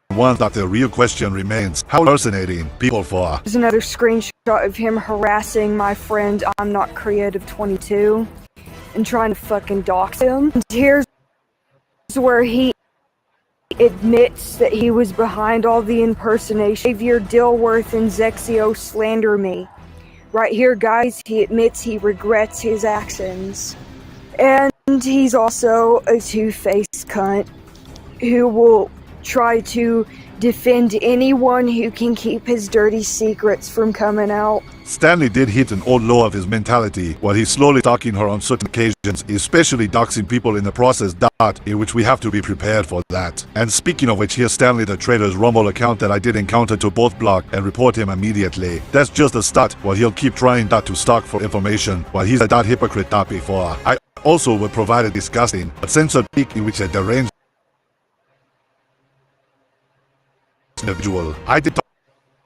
one, that the real question remains, how impersonating people for? There's another screenshot of him harassing my friend I'm Not Creative 22 and trying to fucking dox him. And here's where he admits that he was behind all the impersonation. Xavier Dilworth and Zexio slander me. Right here, guys, he admits he regrets his actions. And he's also a two-faced cunt who will try to defend anyone who can keep his dirty secrets from coming out. Stanley did hit an old low of his mentality, while he's slowly stalking her on certain occasions, especially doxing people in the process, in which we have to be prepared for that. And speaking of which, here's Stanley the Traitor's Rumble account that I did encounter to both block and report him immediately. That's just a start, while he'll keep trying to stalk for information, while he's a hypocrite before. I also will provide a disgusting but censored peek in which a deranged individual. I did talk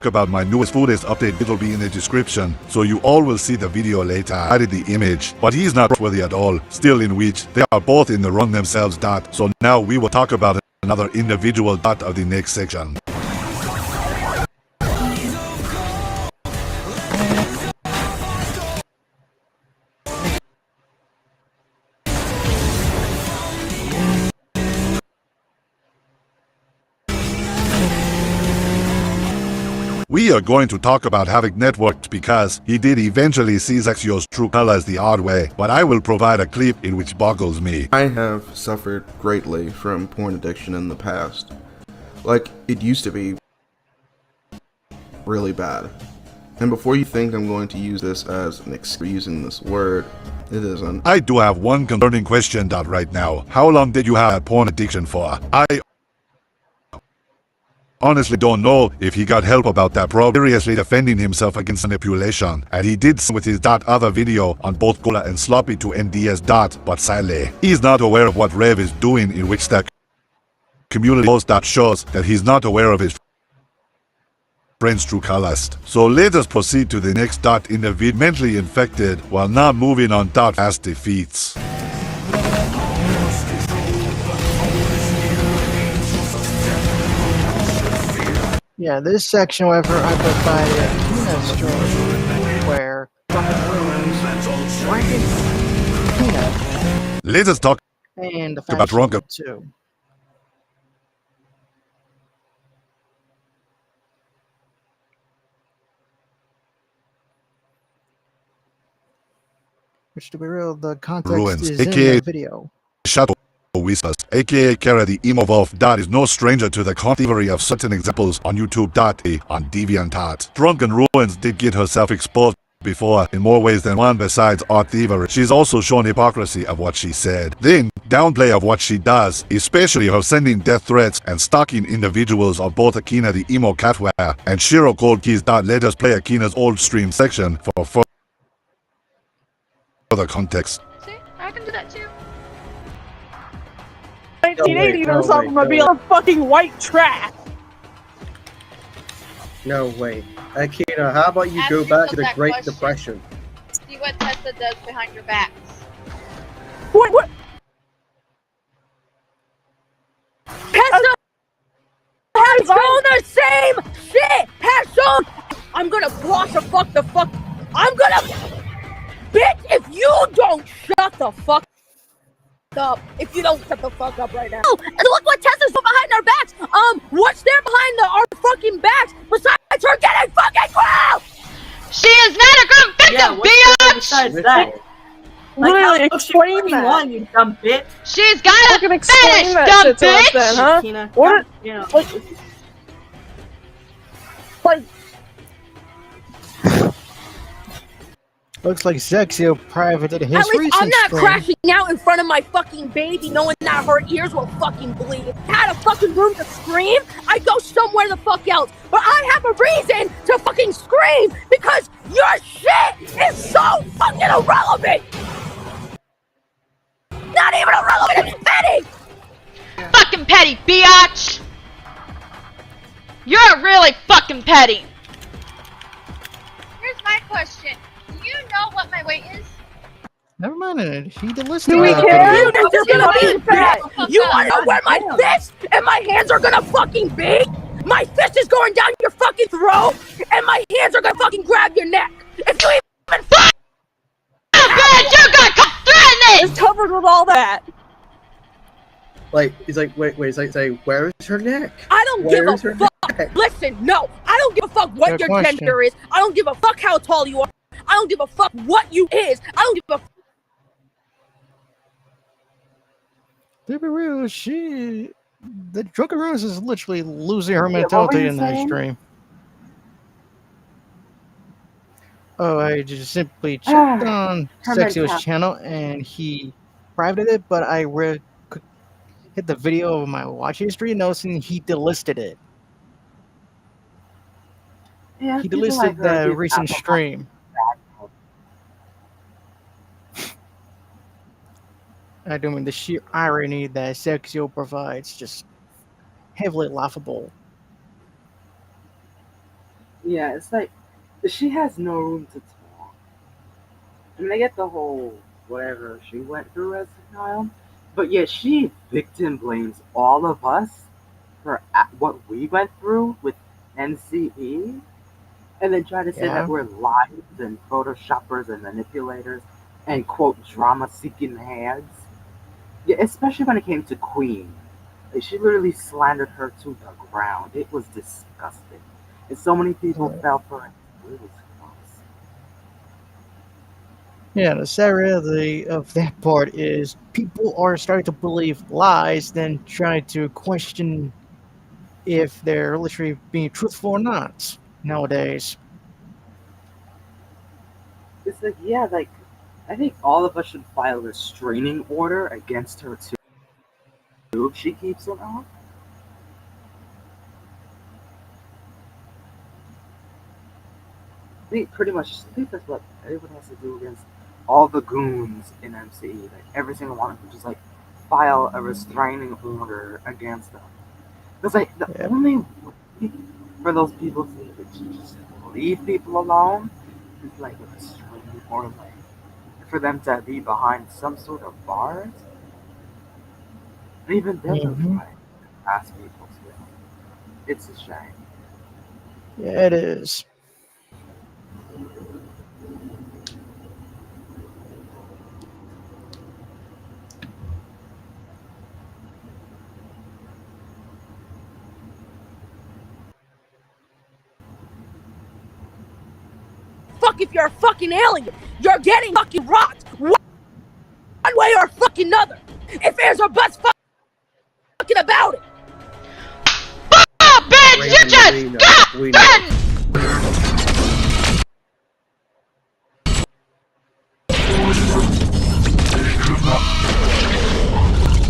about my newest footage update. It'll be in the description, so you all will see the video later. I added the image, but he's not trustworthy at all, still in which they are both in the wrong themselves. So now we will talk about another individual of the next section. We are going to talk about Havoc Networked because he did eventually see Zexio's true colors the hard way, but I will provide a clip in which boggles me. I have suffered greatly from porn addiction in the past. Like, it used to be really bad. And before you think I'm going to use this as an excuse using this word, it isn't. I do have one concerning question right now. How long did you have that porn addiction for? I honestly don't know if he got help about that, seriously defending himself against manipulation, and he did with his other video on both Cola and Sloppy to NDS but sadly, he's not aware of what Rev is doing, in which the community post shows that he's not aware of his friend's true colors. So let us proceed to the next individual mentally infected, while now moving on fast defeats. Yeah, this section, however, I provided a peanut story where Peanut let us talk and the about Drunken too. Which, to be real, the context Ruins, is aka in the video. Shadow Whispers, aka Kara the Emo Wolf, is no stranger to the thievery of certain examples on YouTube. On DeviantArt. Drunken Ruins did get herself exposed before in more ways than one besides art thievery. She's also shown hypocrisy of what she said, then downplay of what she does, especially her sending death threats and stalking individuals of both Akina the Emo Catware and Shiro Cold Keys. Let us play Akina's old stream section for further context. See, I can do that too. 1980s no or something would be way. like fucking white trash. No way. Akira, how about you go back to the Great Depression? See what Tessa does behind your backs. What? Tessa has shown the same shit! Has shown! I'm gonna wash a fuck the fuck. I'm gonna. Bitch, if you don't shut the fuck up. If you don't shut the fuck up right now. Oh, and look what Tessa's doing behind our backs. What's there behind our fucking backs besides her getting fucking grilled? She is not a group victim, bitch! Besides that? Literally, explain that. One, you dumb bitch. She's got a Fucking explain fetish, that dumb shit to us bitch! then, huh? Tina, What? yeah. Like, Looks like Zexio privated his At least recent I'm not stream. crashing out in front of my fucking baby knowing that her ears will fucking bleed. Had a fucking room to scream, I go somewhere the fuck else. But I have a reason to fucking scream because your shit is so fucking irrelevant. Not even irrelevant, it's petty. Fucking petty, biatch! You're really fucking petty. Here's my question. Do you know what my weight is? Never mind it. He delisted do we that care? video. You think you're gonna be fat? You wanna know where my fist and my hands are gonna fucking be? My fist is going down your fucking throat, and my hands are gonna fucking grab your neck. If you even fuck, Bitch, you're gonna come threaten It's covered with all that. Like, he's like, wait, he's like, where is her neck? I don't Where give is a her fuck. neck? Listen, no, I don't give a fuck what Good your question. gender is. I don't give a fuck how tall you are. I don't give a fuck what you is. I don't give a fuck. To be real, the Drunken Rose is literally losing her mentality in that stream. Oh, I just simply checked on her Sexio's mentality. channel and he privated it, but I hit the video of my watch history, noticing he delisted it. Yeah, He people delisted like her the give recent alcohol stream. I do mean the sheer irony that Sexio provides, just heavily laughable. Yeah, it's like she has no room to talk. I mean, I get the whole whatever she went through as a child, but yeah, she victim blames all of us for what we went through with NCE, and then try to say Yeah. that we're liars and photoshoppers and manipulators and quote drama-seeking hags. Yeah, especially when it came to Queen. Like, she literally slandered her to the ground. It was disgusting. And so many people fell for it. It was gross. Yeah, the sad reality of that part is people are starting to believe lies, then try to question if they're literally being truthful or not nowadays. It's like, yeah, like, I think all of us should file a restraining order against her too if she keeps it up. I think pretty much, I think that's what everyone has to do against all the goons in MCE. Like, every single one of them, just like file a restraining order against them. Because like the only way for those people to just leave people alone is like a restraining order, like for them to be behind some sort of bars. And even then, they'll try to ask people still. It's a shame. Yeah, it is. Fuck if you're a fucking alien. You're getting fucking rocked. One way or fucking another. If there's a bus fucking about it. Oh, bitch! You just got threatened!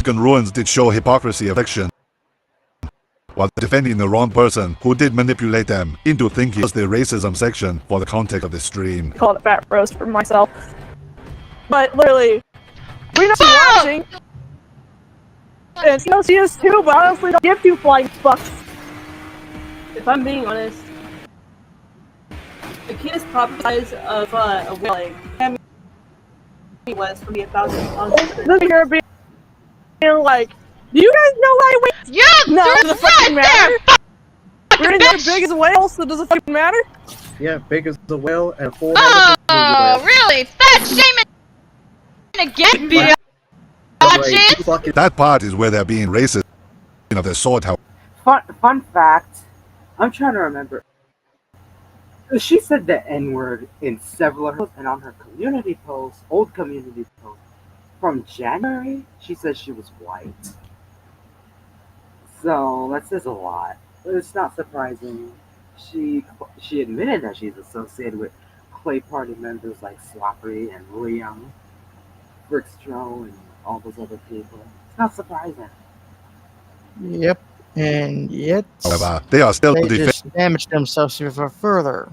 Ruins did show hypocrisy of action, while defending the wrong person who did manipulate them into thinking it was the racism section for the context of the stream. Called it fat roast for myself. But literally, we're not watching. And she is too, but I honestly don't give two flying fucks. If I'm being honest, the kid is probably the size of a whale egg. He was for me 1,000 pounds. Then here being like, do you guys know what I weigh? You No, does it fucking matter? We're bitch! not big as a whale, so does it fucking matter? Yeah, big as a whale and a full Oh, really? Fat shaming again, bitch! That part is where they're being racist of their sort. How Fun fact, I'm trying to remember. She said the N-word in several of her posts, and on her community posts, old community posts, from January, she said she was white. So that says a lot. But it's not surprising. She admitted that she's associated with Clay Party members like Sloppery and Liam, Brickstro, and all those other people. It's not surprising. Yep, and yet however, they are still they just damage themselves even further.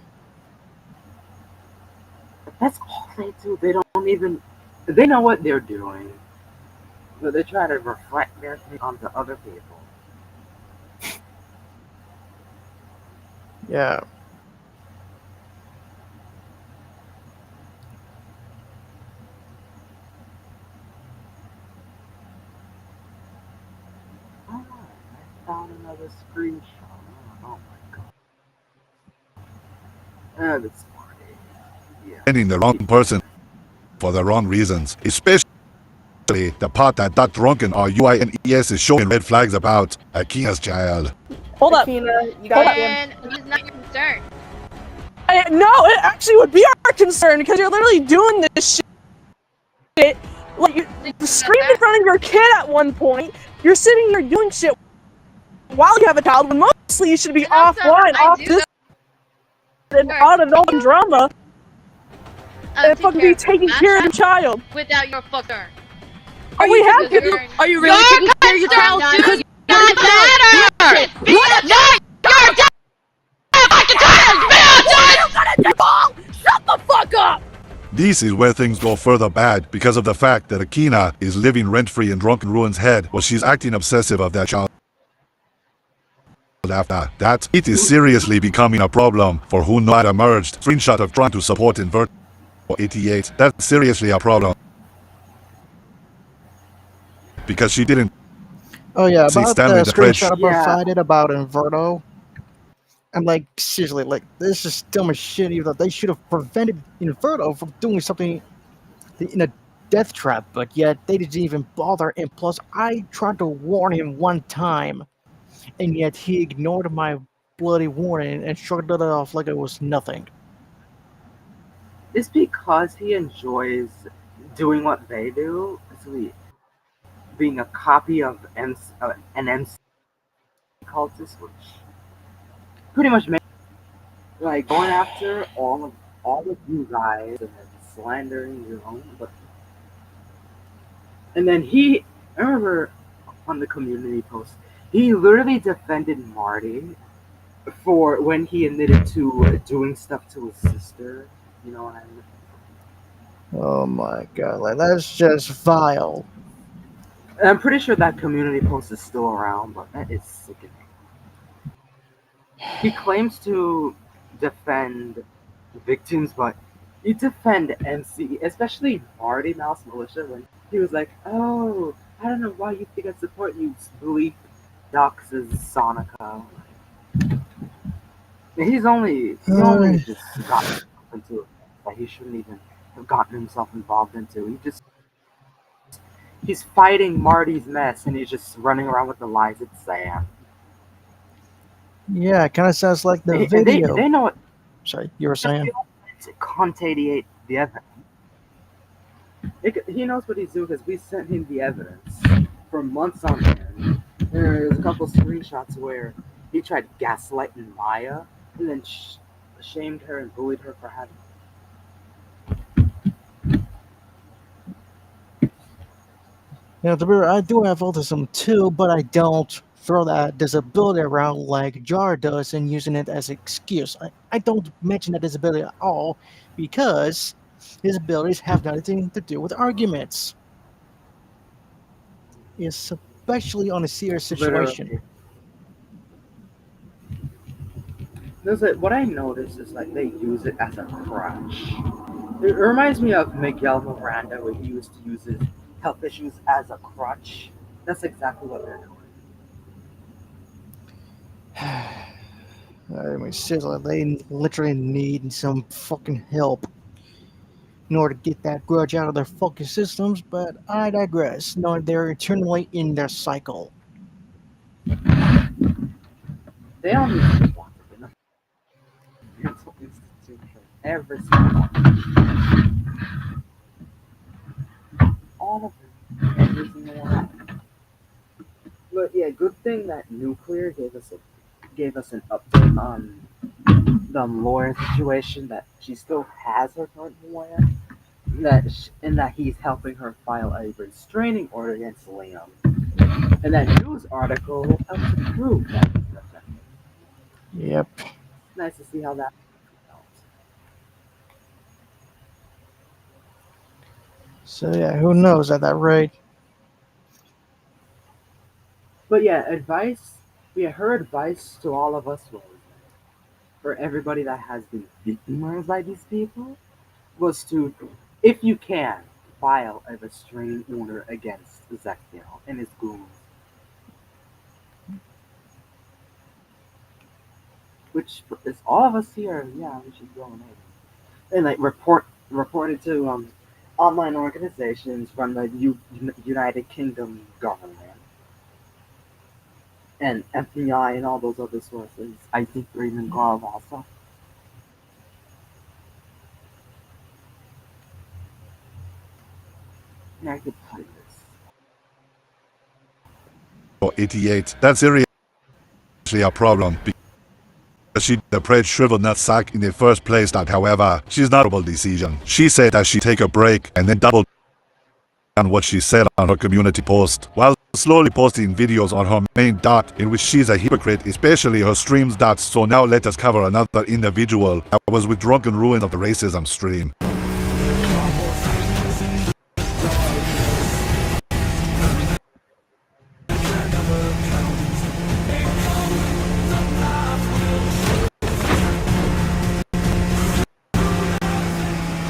That's all they do. They don't even. They know what they're doing, but they try to reflect their thing onto other people. Yeah. Oh, I found another screenshot. Oh my god. That's funny. Yeah. defending the wrong person for the wrong reasons, especially the part that drunken or UINES is showing red flags about Akina's child. Hold up. Akina, you got and it's not your concern. No, it actually would be our concern because you're literally doing this shit. Like, you screamed in front of your kid at one point. You're sitting here doing shit while you have a child when mostly you should be offline, off this, and out of all the drama. And fucking be taking care of the child. Without your fucker. Are we happy? Are you really taking care of your child? Because not matter! It's not your fucking Shut the fuck up! This is where things go further bad because of the fact that Akina is living rent-free in Drunken Ruin's head while she's acting obsessive of that child. After that, it is seriously becoming a problem for who not emerged. Screenshot of trying to support invert 88. That's seriously a problem. Because she didn't. Oh yeah, see about Stanley the the Fridge. screenshot provided about Inverto. I'm like, seriously, like, this is dumb as shit. Even though they should have prevented Inverto from doing something in a death trap, but yet they didn't even bother. And plus, I tried to warn him one time, and yet he ignored my bloody warning and shrugged it off like it was nothing. It's because he enjoys doing what they do. Being a copy of an MC cultist, which pretty much makes like going after all of you guys and then slandering your own. But and then I remember on the community post, he literally defended Marty for when he admitted to doing stuff to his sister. You know what I mean? Oh my god, like, that's just vile. And I'm pretty sure that community post is still around, but that is sickening. He claims to defend victims, but he defend MC, especially Marty Mouse Militia, when he was like, "Oh, I don't know why you think I support you, bleep doxes Sonica." He only just got into it that he shouldn't even have gotten himself involved into. He's fighting Marty's mess, and he's just running around with the lies. It's sad. Yeah, it kind of sounds like the They video. know what. Sorry, you were saying? To contagiate the evidence. He knows what he's doing because we sent him the evidence for months on end. There's a couple screenshots where he tried gaslighting Maya and then shamed her and bullied her for having. Yeah, I do have autism too, but I don't throw that disability around like Jar does and using it as an excuse. I don't mention that disability at all because disabilities have nothing to do with arguments. It's especially on a serious situation. Literally. There's like, what I noticed is like they use it as a crutch. It reminds me of Miguel Miranda, where he used to use his health issues as a crutch. That's exactly what they're doing. I mean, seriously, they literally need some fucking help in order to get that grudge out of their fucking systems, but I digress. No, they're eternally in their cycle. They all need to be locked up in a mental institution. Every single one. All of them. Every single one. But yeah, good thing that nuclear gave us an update on the lawyer situation, that she still has her current lawyer, and that he's helping her file a restraining order against Liam. And that news article will help to prove that he's innocent. Yep. It's nice to see how that helps. So yeah, who knows at that rate? But yeah, advice. Yeah, her advice to all of us was, for everybody that has been victimized by these people, was to, if you can, file a restraining order against Ezekiel and his goons. Which is all of us here. Yeah, we should go and like report it to online organizations run by the United Kingdom government and FBI and all those other sources. I think they're even involved also. And I could play this. 88. That's seriously a problem. She the prayed shriveled nutsack in the first place. That, however, she's not a double decision. She said that she'd take a break and then double on what she said on her community post, while slowly posting videos on her main dot in which she's a hypocrite, especially her streams dots. So now let us cover another individual that was with drunken ruin of the racism stream.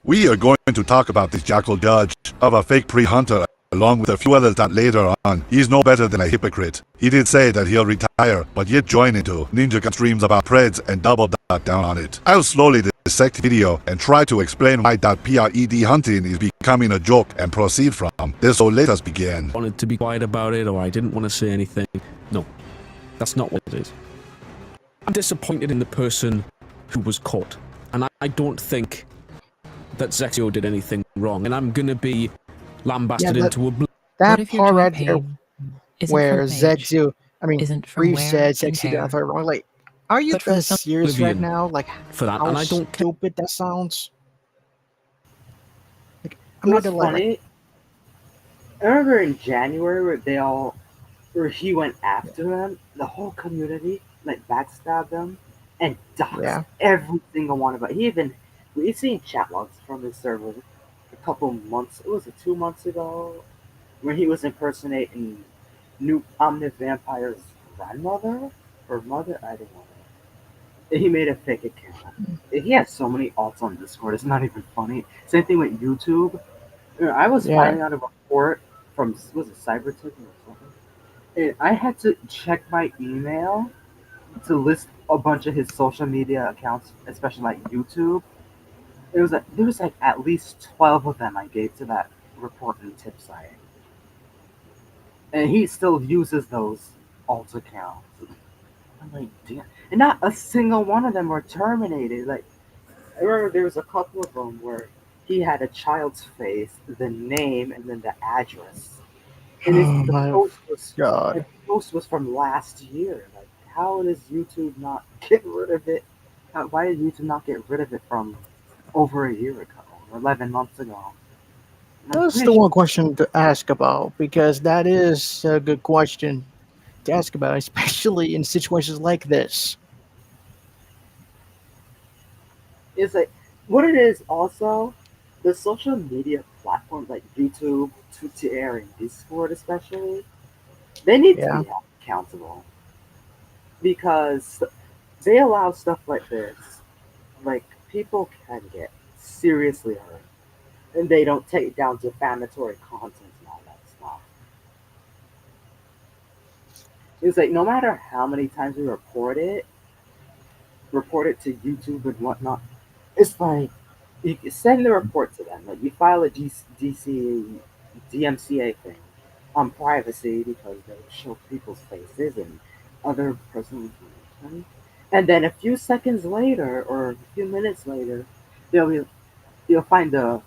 We are going to talk about this jackal judge of a fake pre-hunter, along with a few others that later on. He's no better than a hypocrite. He did say that he'll retire, but yet join into Ninja Gun streams about Preds and double that down on it. I'll slowly dissect the video and try to explain why that PRED hunting is becoming a joke and proceed from this. So let us begin. Wanted to be quiet about it, or I didn't want to say anything. No, that's not what it is. I'm disappointed in the person who was caught, and I don't think that Zexio did anything wrong, and I'm gonna be lambasted into oblivion. That part right there, where Zexio, Reeve said Zexio did nothing wrong. Like, are you that serious right now? Like, for that, how and I don't stupid that sounds. Like, I'm not gonna lie. I remember in January where he went after him, the whole community like backstabbed him and doxed every single one of it. We've seen chat logs from his server a couple months. It was 2 months ago when he was impersonating New Omni Vampire's grandmother or mother. I don't know. He made a fake account. He has so many alts on Discord. It's not even funny. Same thing with YouTube. I was finding out a report from, was it Cybertech or something? And I had to check my email to list a bunch of his social media accounts, especially like YouTube. There was like at least 12 of them I gave to that report and tip site, and he still uses those alt accounts. I'm like, damn, and not a single one of them were terminated. Like, I remember there was a couple of them where he had a child's face, the name, and then the address. And the post was from last year. Like, how does YouTube not get rid of it? Why did YouTube not get rid of it from over a year ago, or 11 months ago? That's the one question to ask about, because that is a good question to ask about, especially in situations like this. It's like, what it is also, the social media platforms like YouTube, Twitter, and Discord especially, They need to Yeah. be held accountable because they allow stuff like this. Like people can get seriously hurt, and they don't take down defamatory content and all that stuff. It's like no matter how many times we report it to YouTube and whatnot. It's like you send the report to them. Like you file a DMCA thing on privacy because they show people's faces and other personal information. And then a few seconds later or a few minutes later, they'll be, you'll find the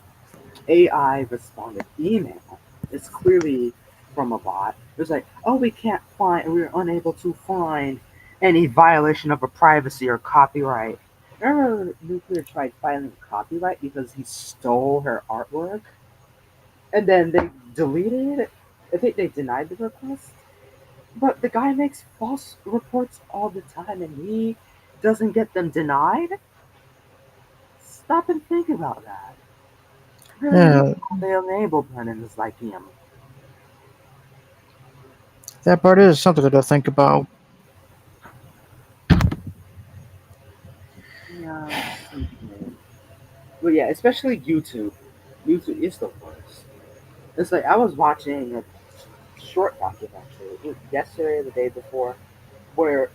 AI responded email. It's clearly from a bot. It's like, oh, we're unable to find any violation of a privacy or copyright. Remember, Nuclear tried filing copyright because he stole her artwork, and then they deleted it. I think they denied the request. But the guy makes false reports all the time, and he doesn't get them denied. Stop and think about that. Really look Yeah, at the enablement in this like him. that part is something to think about. Yeah, but yeah, especially YouTube. YouTube is the worst. It's like I was watching a short documentary yesterday or the day before, where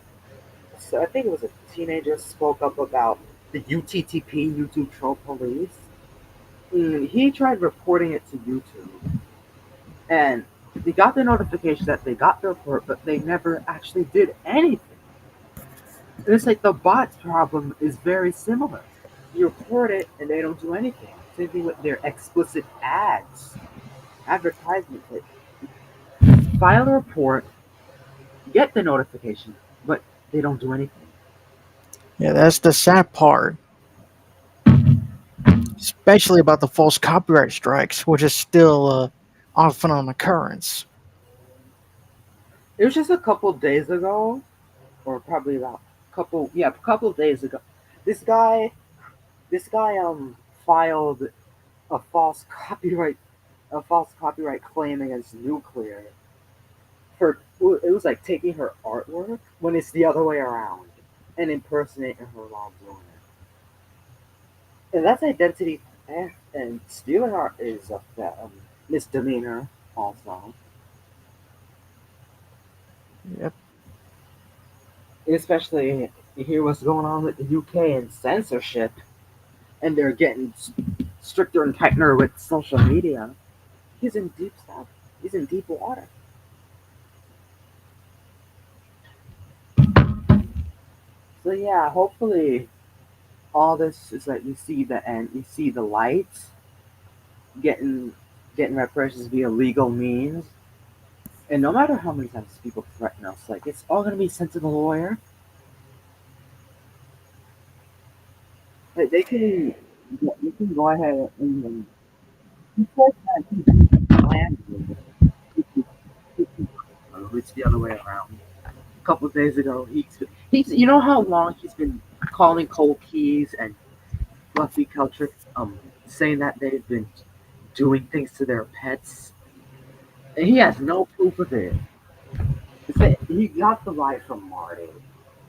I think it was a teenager spoke up about the UTTP, YouTube Troll Police. He tried reporting it to YouTube, and they got the notification that they got the report, but they never actually did anything. And it's like the bot's problem is very similar. You report it and they don't do anything. Same thing with their explicit ads, advertisements. Like, file a report, get the notification, but they don't do anything. Yeah, that's the sad part. Especially about the false copyright strikes, which is still often an occurrence. It was just a couple days ago, or probably about a couple days ago. This guy, this guy, filed a a false copyright claim against Nuclear for it was like taking her artwork when it's the other way around and impersonating her while doing it. And that's identity theft, and stealing art is a misdemeanor also. Yep. Especially you hear what's going on with the UK and censorship, and they're getting stricter and tighter with social media. He's in deep stuff. He's in deep water. So yeah, hopefully all this is like you see the end, you see the light, getting reparations via legal means. And no matter how many times people threaten us, like it's all gonna be sent to the lawyer. Like you can go ahead and report that to land. It's the other way around. A couple of days ago, he's you know how long he's been calling Cold Keys and Fluffy Culture, saying that they've been doing things to their pets. And he has no proof of it. He got the lie from Marty.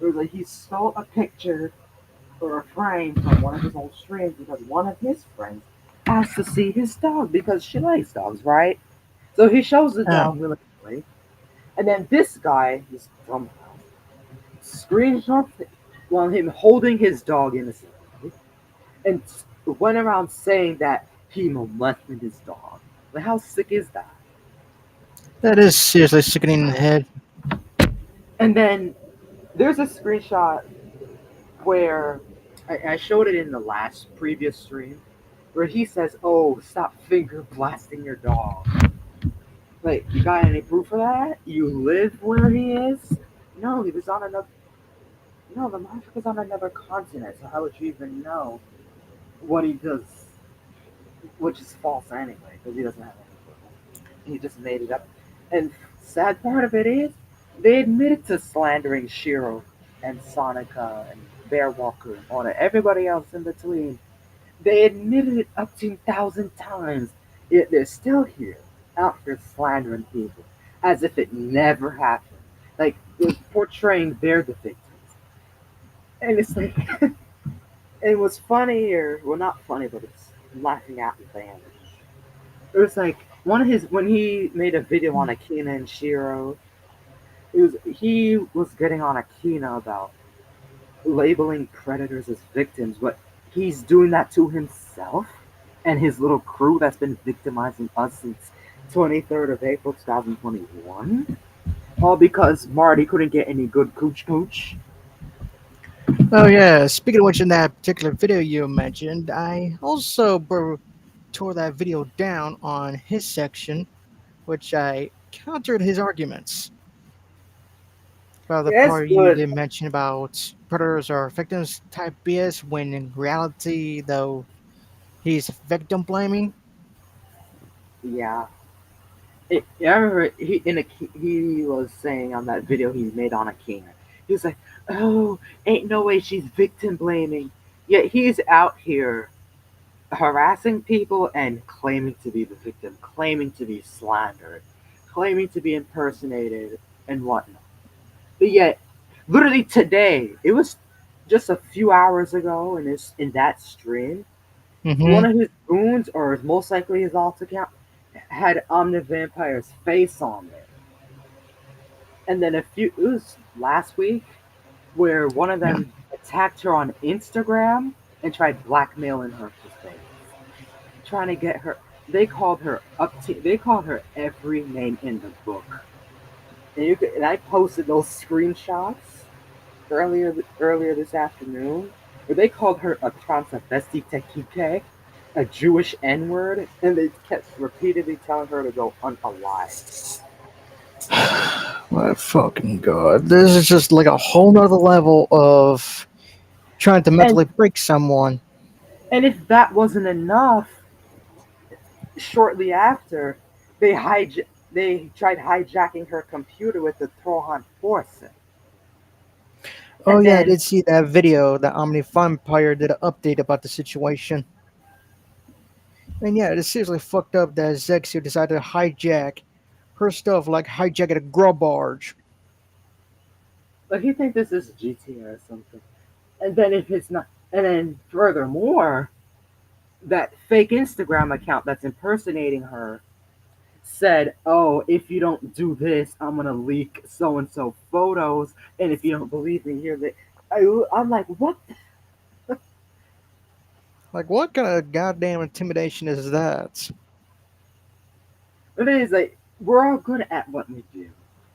It was like he stole a picture or a frame from one of his old streams because one of his friends asked to see his dog because she likes dogs, right? So he shows the Yeah. dog willingly. And then this guy, this dumb screenshot while him holding his dog innocently and went around saying that he molested his dog. Like, how sick is that? That is seriously sickening in the head. And then there's a screenshot where I showed it in the last previous stream where he says, "Oh, stop finger blasting your dog." Like, you got any proof of that? You live where he is? No, he was on another. No, the motherfucker's was on another continent. So how would you even know what he does? Which is false anyway, because he doesn't have any proof. He just made it up. And sad part of it is, they admitted to slandering Shiro and Sonica and Bear Walker and all that. Everybody else in between. They admitted it up to 1,000 times. Yet they're still here, out here slandering people. as if it never happened. Like it was portraying they're the victims. And it's like it was funny or well not funny, but it's laughing at the band. It was like one of his when he made a video on Akina and Shiro. He was getting on Akina about labeling predators as victims, but he's doing that to himself and his little crew that's been victimizing us since 23rd of April 2021. All because Marty couldn't get any good cooch cooch. Oh yeah, speaking of which, in that particular video you mentioned, I also tore that video down on his section, which I countered his arguments about the Yeah, it's part you good. did mention about predators are victims type BS, when in reality, though, he's victim blaming. Yeah. I remember he was saying on that video he made on Akina. He was like, "Oh, ain't no way she's victim blaming." Yet he's out here harassing people and claiming to be the victim, claiming to be slandered, claiming to be impersonated, and whatnot. But yet, literally today, it was just a few hours ago in that stream, one Mm-hmm. of his goons, or most likely his alt account, had Omnivampire's face on there. And then it was last week where one of Yeah. them attacked her on Instagram and tried blackmailing her for things, trying to get her. They called her every name in the book. And I posted those screenshots earlier this afternoon, where they called her a transvestite tekike, a Jewish N word, and they kept repeatedly telling her to go unalive. My fucking god. This is just like a whole nother level of trying to And mentally break someone. and if that wasn't enough, shortly after, they tried hijacking her computer with the Trojan Force. Oh And yeah, I then did see that video that Omni Vampire did an update about the situation. And yeah, it is seriously fucked up that Zexio decided to hijack her stuff like hijacking a grub barge. like you think this is GTA or something. And then if it's not and then furthermore, that fake Instagram account that's impersonating her said, "Oh, if you don't do this, I'm gonna leak so and so photos, and if you don't believe me, here they." I'm like, what? Like, what kind of goddamn intimidation is that? It is like we're all good at what we do,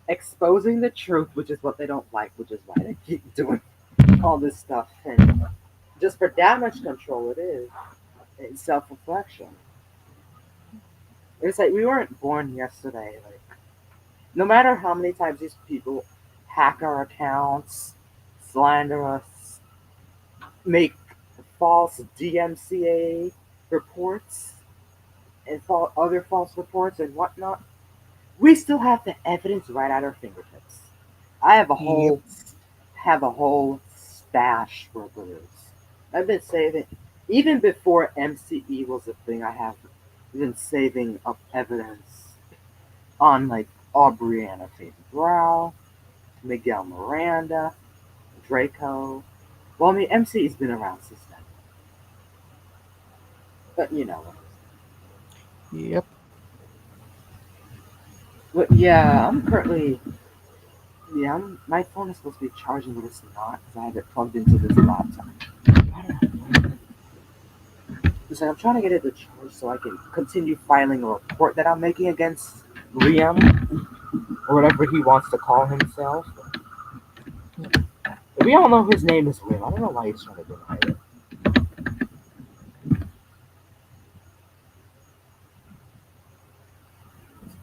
exposing the truth, which is what they don't like, which is why they keep doing all this stuff, and just for damage control, it is. It's self-reflection. It's like we weren't born yesterday. Like no matter how many times these people hack our accounts, slander us, make false DMCA reports and other false reports and whatnot, we still have the evidence right at our fingertips. I Yep. have a whole stash for those. I've been saving even before MCE was a thing. I have been saving up evidence on like Aubriana Faith Brow, Miguel Miranda, Draco. Well, I mean, MCE's been around since then, but you know. Yep. But yeah, I'm currently. Yeah, my phone is supposed to be charging, but it's not because I have it plugged into this laptop. It's like I'm trying to get it to charge so I can continue filing a report that I'm making against Liam or whatever he wants to call himself. But we all know his name is Liam. I don't know why he's trying to deny it.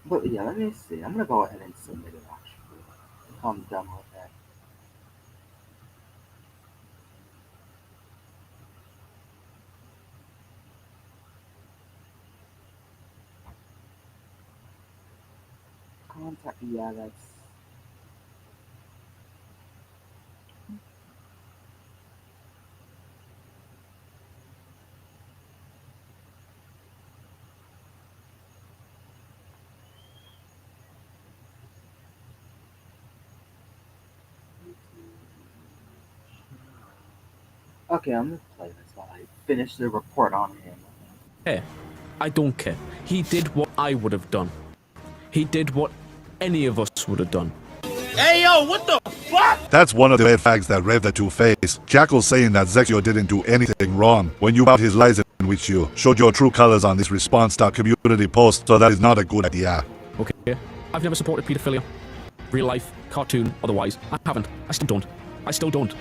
But yeah, let me see. I'm gonna go ahead and submit it actually. I'm done with that. Contact. Yeah, that's. Okay, I'm gonna play this while I finish the report on him. Hey, I don't care. He did what I would have done. He did what any of us would have done. Hey yo, what the fuck? That's one of the red flags that Rev the Two-Face. Jackal saying that Zexio didn't do anything wrong when you about his lies in which you showed your true colors on this response.community post, so that is not a good idea. Okay, I've never supported pedophilia. Real life, cartoon, otherwise. I haven't. I still don't. I still don't.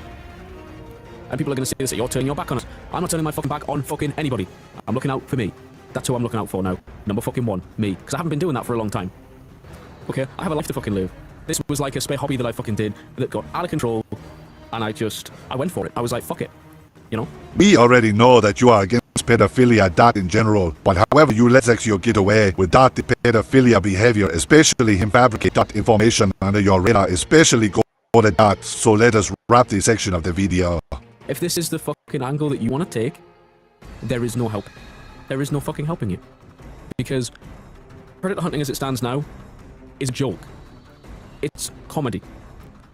And people are gonna say this, that you're turning your back on us. I'm not turning my fucking back on fucking anybody. I'm looking out for me. That's who I'm looking out for now. Number fucking one, me. Because I haven't been doing that for a long time. Okay, I have a life to fucking live. This was like a spare hobby that I fucking did that got out of control, and I went for it. I was like, fuck it, you know? We already know that you are against pedophilia dot in general, but however you let Zexio get away with dot the pedophilia behavior, especially him fabricate dot information under your radar, especially go to dot, so let us wrap this section of the video. If this is the fucking angle that you want to take, there is no help. There is no fucking helping you. Because predator hunting as it stands now is a joke. It's comedy.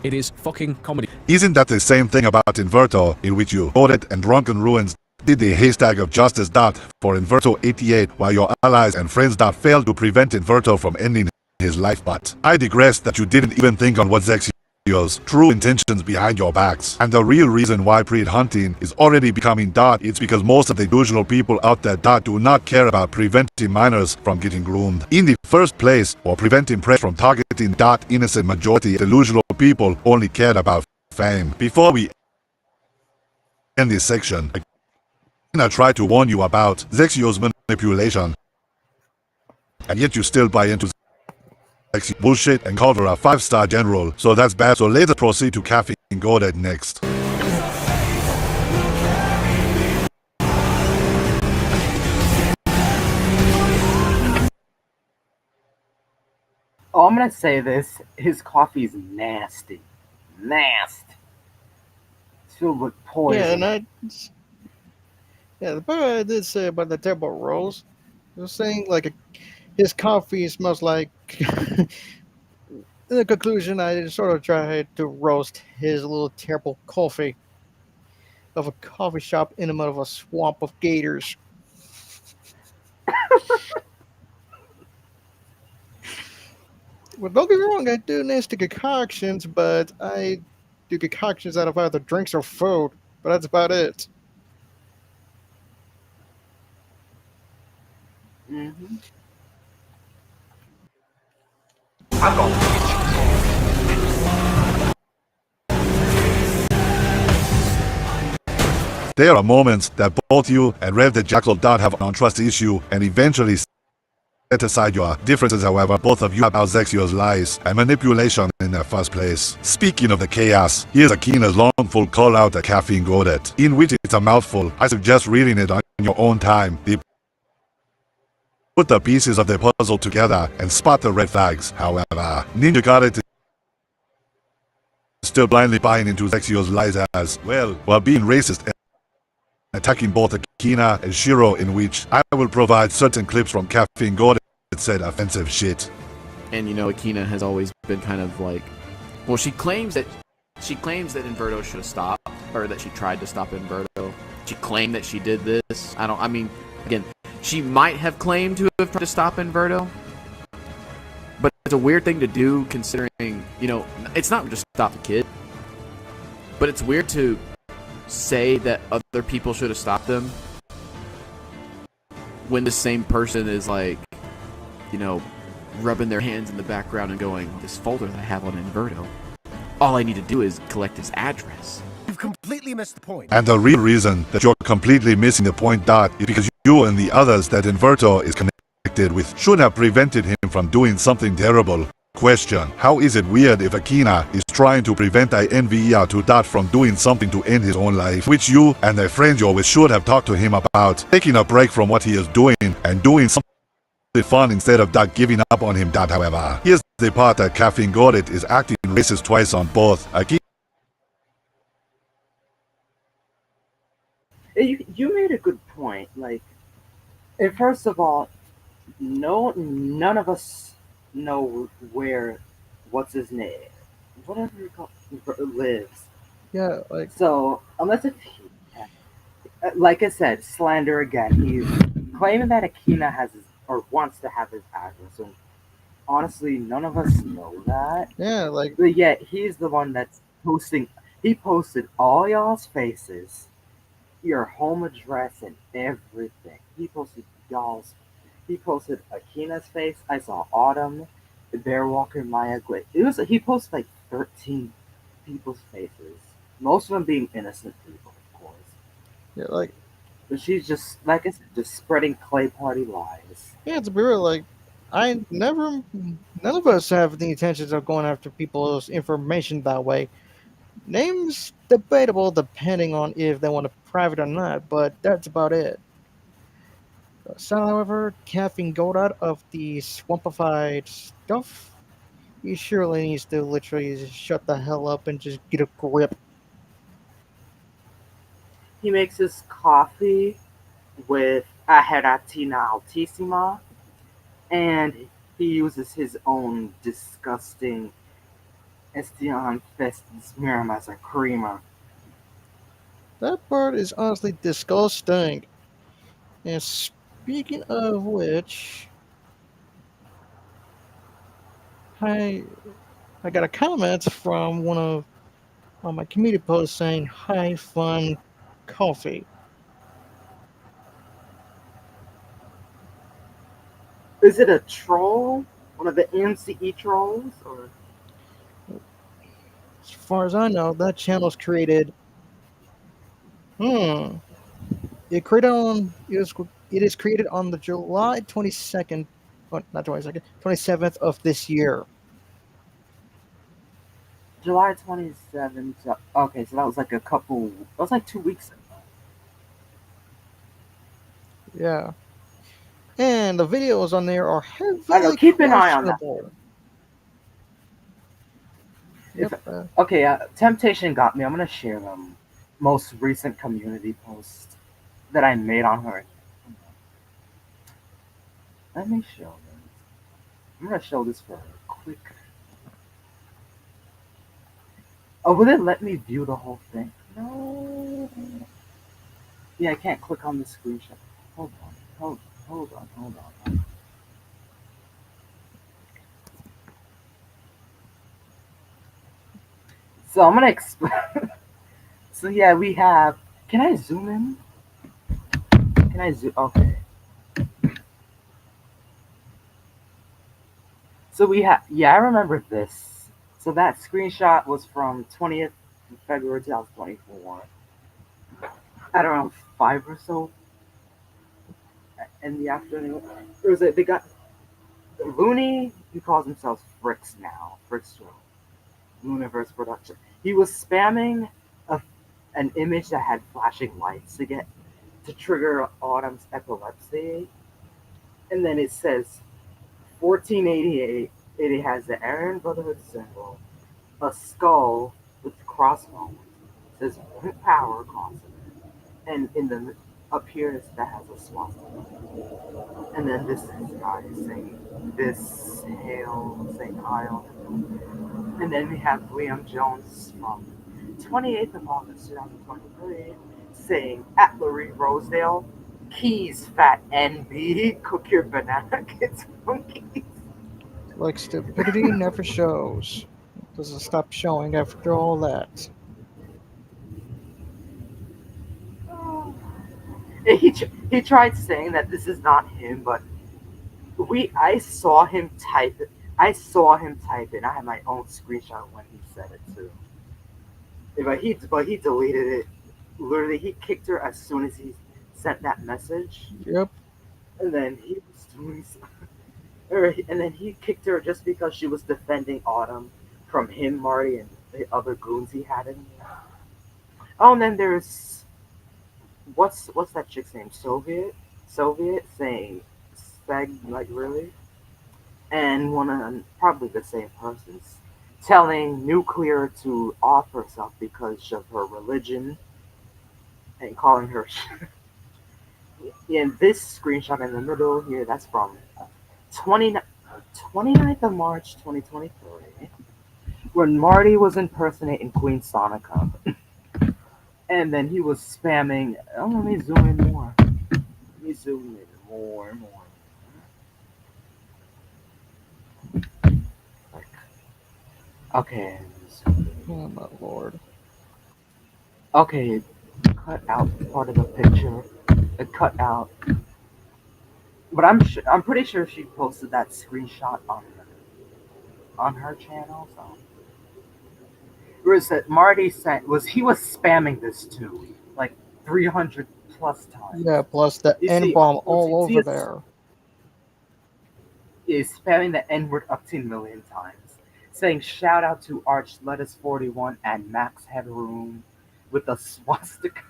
It is fucking comedy. Isn't that the same thing about Inverto, in which you voted and Drunken Ruins did the haystack of justice dot for Inverto 88, while your allies and friends dot failed to prevent Inverto from ending his life? But I digress that you didn't even think on what Zexio's true intentions behind your backs. And the real reason why pred hunting is already becoming dot, it's because most of the delusional people out there dot do not care about preventing minors from getting groomed in the first place, or preventing press from targeting dot innocent majority delusional people only cared about fame. Before we end this section, I try to warn you about Zexio's manipulation, and yet you still buy into Zexio bullshit and call her a 5-star general, so that's bad. So let us proceed to Caffeine Godet next. Oh, I'm gonna say this. His coffee's nasty. Nasty. It's filled with poison. The part I did say about the terrible rolls, I was saying like his coffee smells like. In the conclusion, I sort of tried to roast his little terrible coffee of a coffee shop in the middle of a swamp of gators. Well, don't get me wrong, I do nasty concoctions, but I do concoctions out of either drinks or food. But that's about it. Mm-hmm. I'm gonna There are moments that both you and Rev the Jackal dot have a non-trust issue, and eventually set aside your differences. However, both of you about Zexio's lies and manipulation in the first place. Speaking of the chaos, here's Akina's longful call out at Caffeine Godet, in which it's a mouthful. I suggest reading it on your own time. Put the pieces of the puzzle together and spot the red flags. However, Ninja Godet is still blindly buying into Zexio's lies as well, while being racist and attacking both Akina and Shiro, in which I will provide certain clips from Caffeine Godet that said offensive shit. And you know, Akina has always been kind of like, well, she claims that Inverto should have stopped, or that she tried to stop Inverto. She claimed that she did this. I mean, again, she might have claimed to have tried to stop Inverto, but it's a weird thing to do considering, you know, it's not just stop the kid, but it's weird to say that other people should have stopped them when the same person is like, you know, rubbing their hands in the background and going, this folder that I have on Inverto, all I need to do is collect his address. You've completely missed the point. And the real reason that you're completely missing the point dot is because you and the others that Inverto is connected with should have prevented him from doing something terrible. Question: how is it weird if Akina is trying to prevent INVER2 dot from doing something to end his own life, which you and a friend you always should have talked to him about, taking a break from what he is doing and doing something fun instead of dot giving up on him dot? However, here's the part that Caffeine Godet is acting racist twice on both Akina. You made a good point. Like, first of all, none of us know where what's his name, whatever you call lives. Yeah, like so unless if he Like I said, slander again. He's claiming that Akina has his, or wants to have his address. And honestly, none of us know that. Yeah, like But yet, he's the one that's posting. He posted all y'all's faces, your home address, and everything. He posted y'all's. He posted Akina's face. I saw Autumn, the Bear Walker, Maya Glick. It was he posted like 13 people's faces, most of them being innocent people, of course. yeah, like But she's just like I said, just spreading clay party lies. yeah, to be real, like I never, none of us have the intentions of going after people's information that way. Names debatable depending on if they want to private or not, but that's about it. So, however, Caffeine gold out of the swampified stuff, he surely needs to literally just shut the hell up and just get a grip. He makes his coffee with a Heratina Altissima, and he uses his own disgusting Estian Festus Miram as a creamer. That part is honestly disgusting. And speaking of which, I I got a comment from one of on my community post saying "Hi, fun coffee." Is it a troll? One of the MCE trolls? Or As far as I know, that channel's created. Hmm. It is created on the July 22nd, not 22nd, 27th of this year. July 27th? Okay, so that was like a couple, that was like 2 weeks ago. Yeah. And the videos on there are I don't know, heavily keep an eye on that. questionable. If Yep. okay, Temptation got me. I'm gonna share the most recent community post that I made on her. Let me show them. I'm gonna show this for a quick. Oh, will it let me view the whole thing? No. Yeah, I can't click on the screenshot. Hold on, hold on. So I'm gonna explain. So yeah, we have. Can I zoom in? Can I zoom? Okay. So we have. Yeah, I remember this. So that screenshot was from 20th February 2024. At around 5 or so in the afternoon. There was a, they got Looney. He calls himself Fricks now. Fricks Show. Universe Production. He was spamming a, an image that had flashing lights to trigger Autumn's epilepsy, and then it says 1488. It has the Aryan Brotherhood symbol, a skull with crossbones. It says power consonant, and in the up here that has a swastika. And then this guy is saying this hail, saying Isle. And then we have Liam Jones from 28th of August 2023 saying at Marie Rosedale, Keys Fat NB, cook your banana kids monkeys. Like stupidity never shows. It doesn't stop showing after all that. He tried saying that this is not him, but I saw him type it. I saw him type it. I had my own screenshot when he said it too. But he deleted it. Literally, he kicked her as soon as he sent that message, Yep. and then he was doing. And then he kicked her just because she was defending Autumn from him, Marty, and the other goons he had in there. Oh, and then there's what's that chick's name? Soviet saying, "Seg like really," and one of probably the same persons telling Nuclear to off herself because of her religion and calling her. In this screenshot in the middle here, that's from 20, 29th of March 2023, when Marty was impersonating Queen Sonica. And then he was spamming. Oh, let me zoom in more. Let me zoom in more and more. Like, okay. Oh my lord. Okay, cut out part of the picture. It cut out. But I'm pretty sure she posted that screenshot on her channel. So, whereas that Marty sent was he was spamming this too, like 300 plus times. Yeah, plus the You N see, bomb you all see, over there. is spamming the N word up to a million times, saying shout out to Arch Lettuce 41 and Max Headroom with the swastika.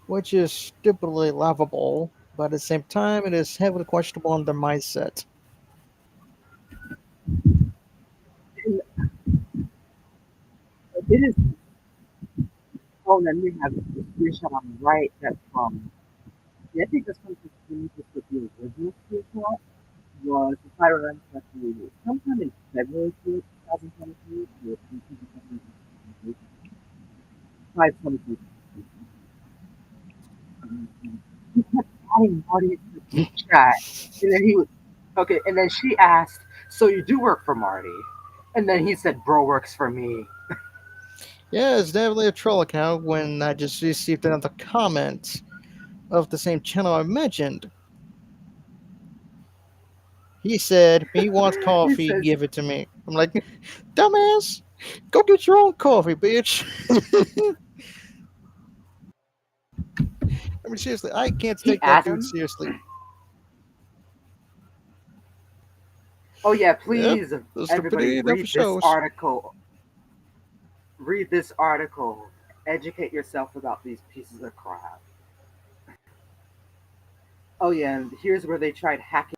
Which is stupidly laughable, but at the same time, it is heavily questionable on their mindset. It is. Oh, then we have the screenshot on the right that's from. Yeah, I think this one just with the original screenshot was, if I remember correctly, sometime in February 2023 or 5/23. He kept adding Marty into the chat, and then he was okay. And then she asked, "So you do work for Marty?" And then he said, "Bro works for me." Yeah, it's definitely a troll account when I just received another comment of the same channel I mentioned. He said, "Me wants He coffee, says, give it to me." I'm like, dumbass, go get your own coffee, bitch. I mean, seriously, I can't he take that asked dude him, seriously. "Oh yeah, Yep, please, the everybody, stupidity never read this shows. article. Read this article. Educate yourself about these pieces of crap." Oh yeah, and here's where they tried hacking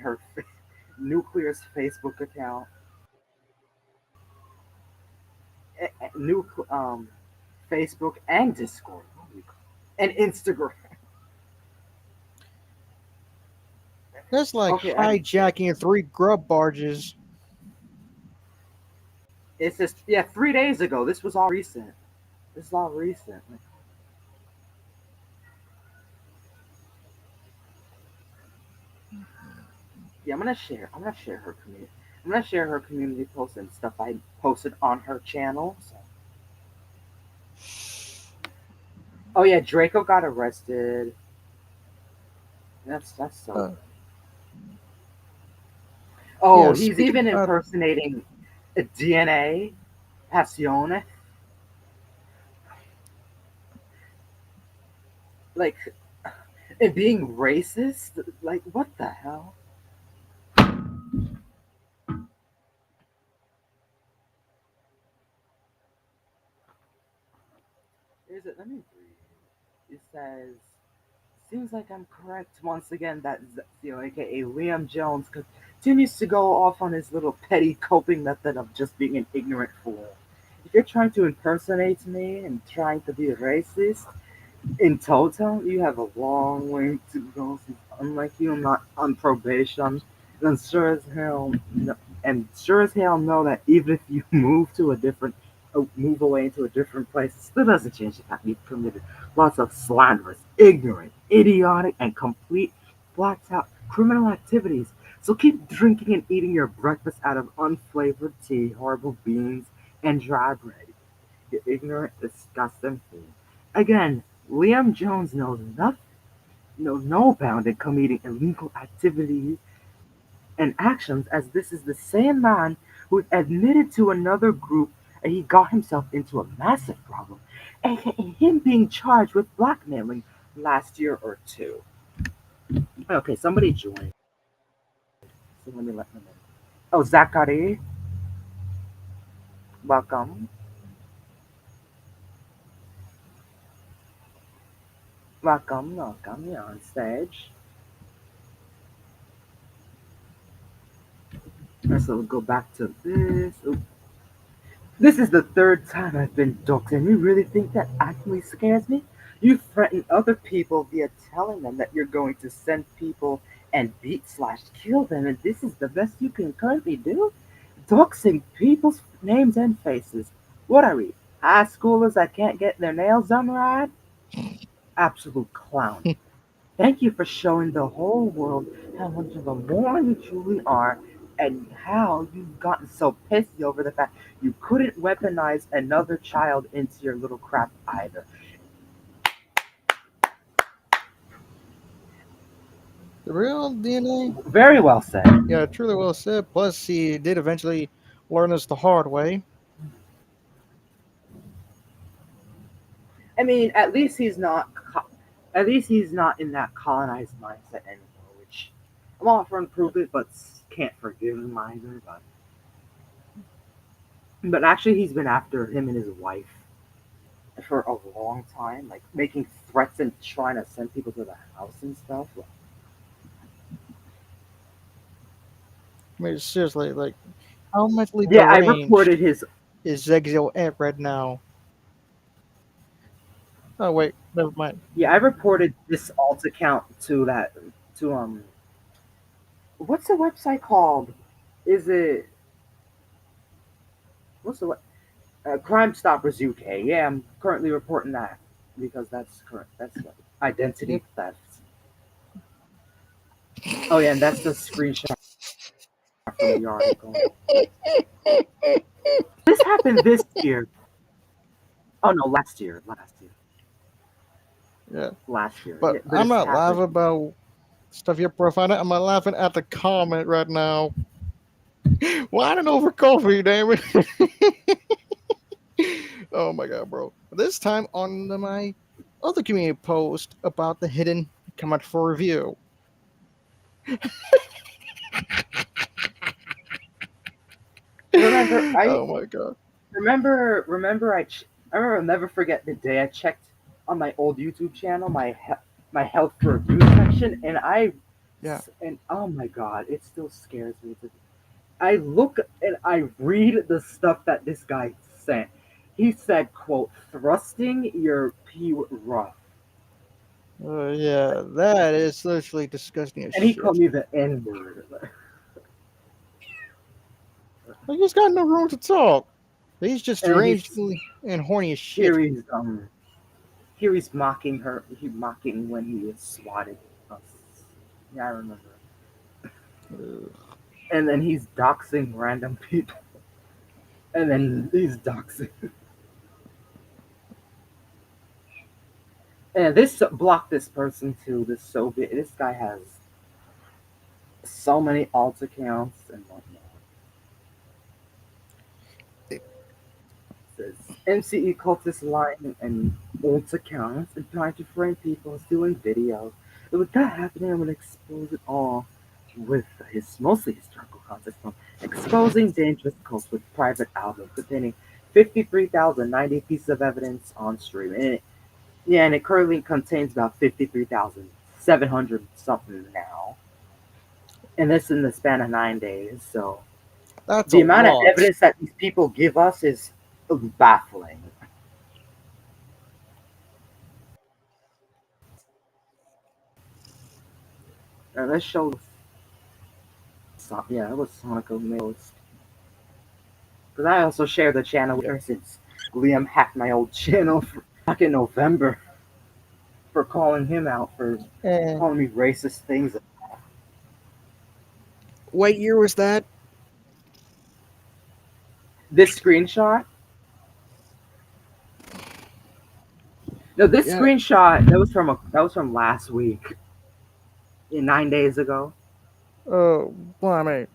her Nuclear's Facebook account. Facebook and Discord. And Instagram. That's like Okay, I don't care. hijacking three grub barges. It's just, yeah, 3 days ago. This was all recent. This is all recent. Yeah, I'm gonna share her community. I'm gonna share her community posts and stuff I posted on her channel. So. Oh yeah, Draco got arrested. That's so. Uh, Oh, yeah, he's speaking even about impersonating a DNA Passione. Like, and being racist. Like, what the hell? Here's it. Let me read. It says, seems like I'm correct once again that Zio, aka Liam Jones, continues to go off on his little petty coping method of just being an ignorant fool. If you're trying to impersonate me and trying to be racist, in total, you have a long way to go. Since unlike you, I'm not on probation. And sure as hell, and sure as hell know that even if you move away into a different place, it still doesn't change the fact you've committed lots of slanderous, ignorant, idiotic, and complete blacked out criminal activities. So keep drinking and eating your breakfast out of unflavored tea, horrible beans, and dry bread. You ignorant, disgusting fool. Again, Liam Jones knows nothing, knows no bound in committing illegal activities and actions, as this is the same man who admitted to another group and he got himself into a massive problem, aka him being charged with blackmailing last year or two. Okay, somebody joined. So let me let them in. Oh, Zachary, welcome. Welcome. You're on stage. So we'll go back to this. Oop. This is the third time I've been doxxed, and you really think that actually scares me? You threaten other people via telling them that you're going to send people and beat/kill them, and this is the best you can currently do? Doxing people's names and faces. What I read? high schoolers that can't get their nails done right? Absolute clown. Thank you for showing the whole world how much of a moron you truly are and how you've gotten so pissy over the fact you couldn't weaponize another child into your little crap either. The real DNA? Very well said. Yeah, truly well said. Plus, he did eventually learn this the hard way. I mean, at least he's not in that colonized mindset anymore, which I'm all for improvement, but can't forgive him either. But actually, he's been after him and his wife for a long time, like making threats and trying to send people to the house and stuff. I mean, seriously, like, how mentally Yeah, I deranged reported his. is Zegzio at right now? Oh, wait, never mind. Yeah, I reported this alt account to what's the website called? Is it what's the Crime Stoppers UK? Yeah, I'm currently reporting that because that's correct. That's what, identity theft. Oh yeah, and that's the screenshot from the article. This happened this year. Oh no, last year. Yeah. Last year. But Yeah, but I'm it's not happened. laughing about stuff you're profiling. I'm laughing at the comment right now. Why didn't over coffee, damn it? Oh my god, bro. This time on my other community post about the hidden comment for review. Remember, I Oh my god. I remember. I'll never forget the day I checked on my old YouTube channel my health review section, and Yeah. oh my god, it still scares me. I look and I read the stuff that this guy sent. He said, "quote thrusting your pee rough," Yeah, that is literally disgusting as and he called shit. me the N word. Like, he's got no room to talk. He's just And deranged and horny as shit. here he's here he's mocking her. He mocking when he is swatted us. Yeah, I remember. And then he's doxing random people. And then he's doxing. And this blocked this person too. This Soviet. This guy has so many alt accounts and whatnot. It says MCE cultist lying and alt accounts and trying to frame people stealing videos. And with that happening, I'm gonna expose it all with his mostly historical context from exposing dangerous cults with private albums containing 53,090 pieces of evidence on stream. And it currently contains about 53,700 something now. And this in the span of 9 days. So That's a the amount of lot. evidence that these people give us is baffling. And let's show. Yeah, it was Sonic Mails. Because I also share the channel with her since Liam hacked my old channel back in November for calling him out for calling me racist things. What year was that? This screenshot? No, this Yeah. screenshot that was from last week. Yeah, 9 days ago. Oh, blimey.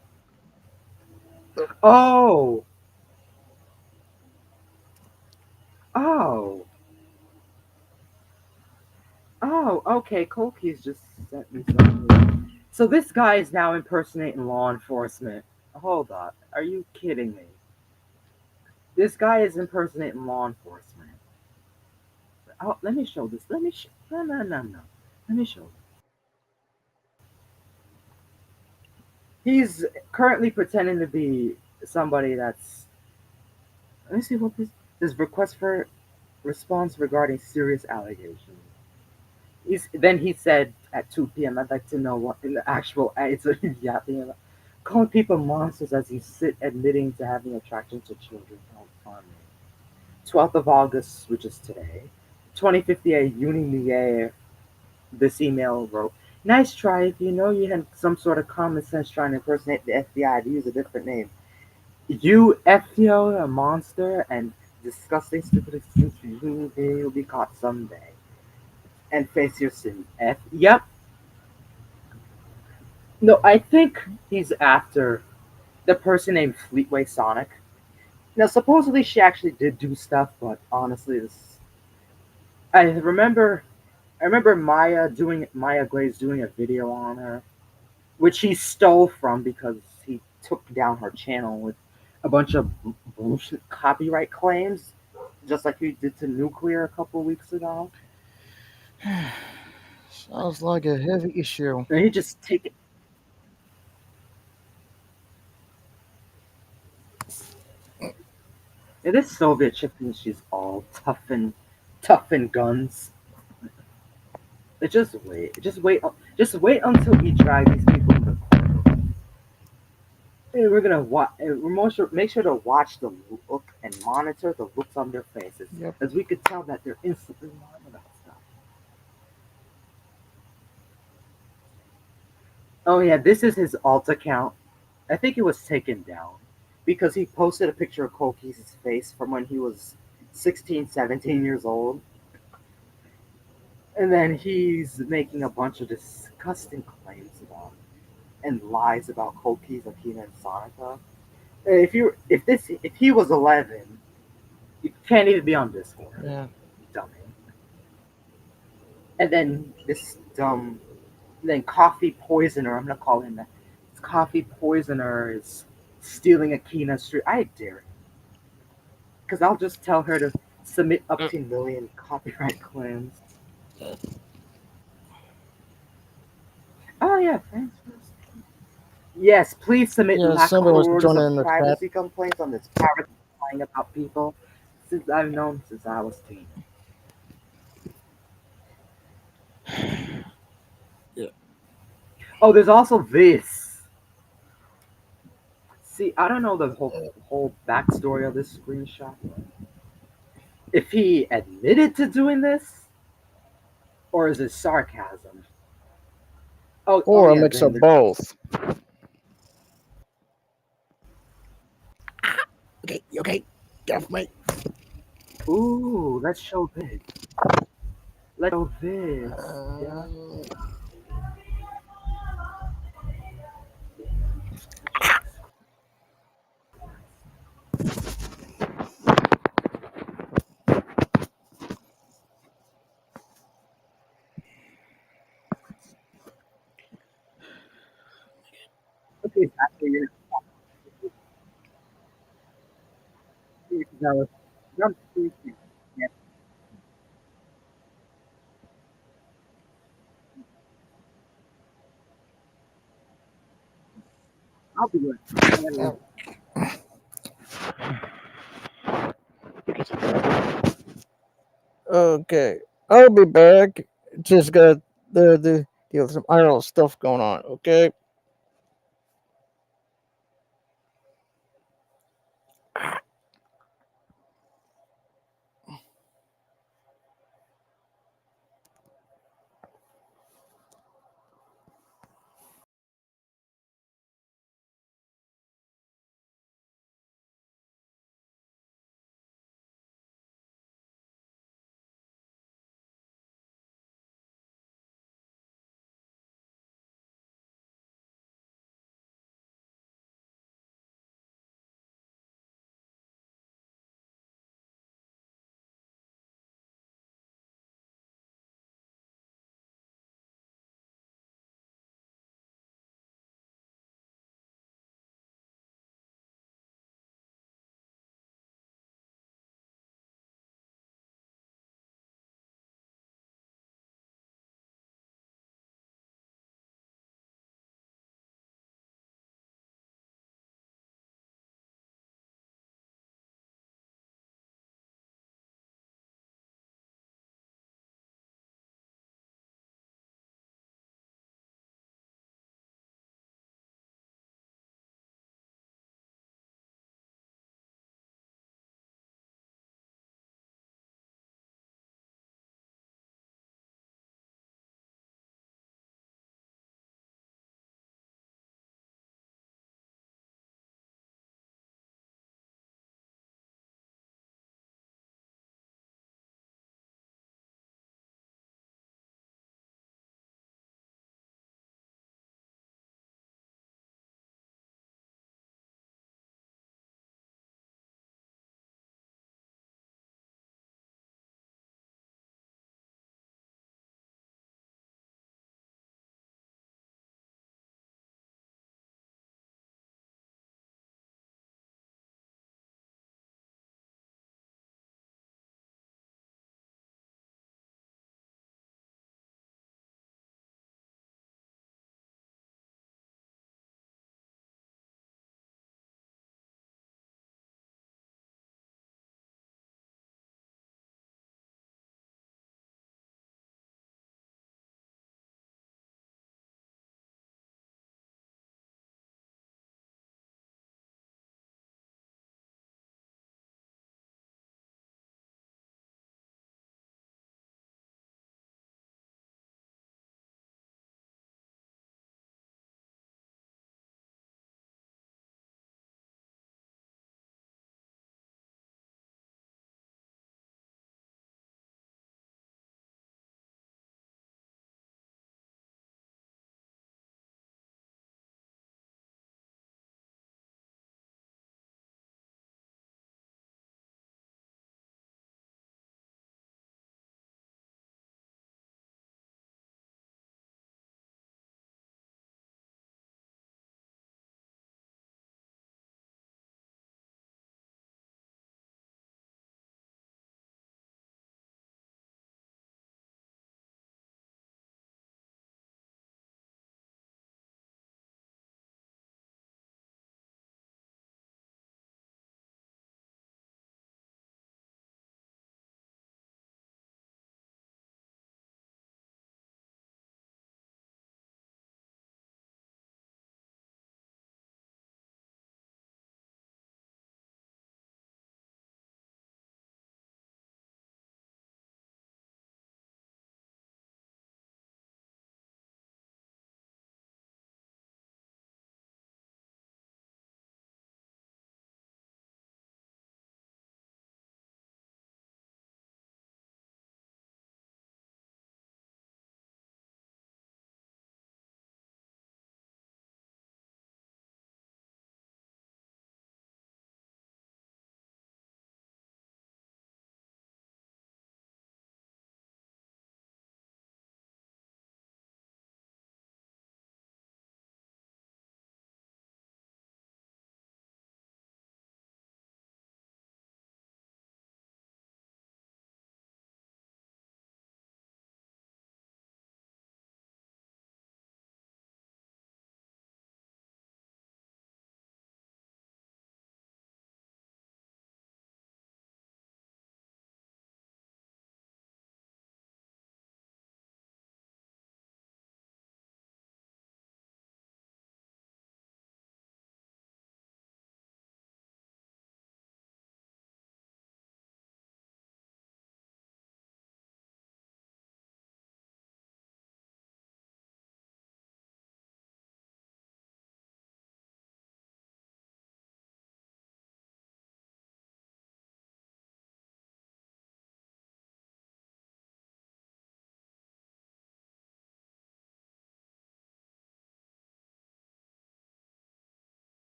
Oh. Oh. Oh, okay. Colkey's just sent me something. So this guy is now impersonating law enforcement. Hold up. Are you kidding me? This guy is impersonating law enforcement. Oh, let me show this. No, no, no, no. Let me show. He's currently pretending to be somebody that's. Let me see what this request for response regarding serious allegations. Then he said at 2 p.m. I'd like to know what in the actual it's a yapping about calling people monsters as you sit admitting to having attraction to children. Don't farm me. 12th of August, which is today, 2058, Unier, this email wrote, "Nice try. If you know you had some sort of common sense trying to impersonate the FBI, I'd use a different name. You FTO, a monster, and disgusting, stupid excuse for you will be caught someday. And face your sin. Yep. No, I think he's after the person named Fleetway Sonic. Now, supposedly she actually did do stuff, but honestly, this I remember. I remember Maya Glaze doing a video on her, which he stole from because he took down her channel with a bunch of bullshit copyright claims, just like he did to Nuclear a couple weeks ago. Sounds like a heavy issue. And he just take it. And this Soviet chick thinks she's all tough and guns. Just wait until we drag these people to court. Hey, we're gonna make sure to watch the look and monitor the looks on their faces, Yep. as we could tell that they're instantly lying about stuff. Oh yeah, this is his alt account. I think it was taken down because he posted a picture of Koki's face from when he was 16, 17 years old. And then he's making a bunch of disgusting claims about and lies about Koki's, Akina, and Sonica. If he was 11, you can't even be on Discord, Yeah. dummy. And then then Coffee Poisoner. I'm gonna call him that. Coffee Poisoner is stealing Akina's street. I dare him, because I'll just tell her to submit up to a million copyright claims. Oh yeah, thanks. Yes, please submit Yeah, somebody wants to lakhs join of in the chat. privacy complaints on this parrot lying about people since I've known since I was teen. Yeah. Oh, there's also this. See, I don't know the whole backstory of this screenshot. If he admitted to doing this, or is it sarcasm? Oh Or a yeah, mix then of both. Okay, you okay? Get off me. Ooh, let's show this. Let's show this. Yeah. Okay, actually, that was not speaking. Yeah, I'll be good. Okay, I'll be back. Just got the deal with some IRL stuff going on. Okay.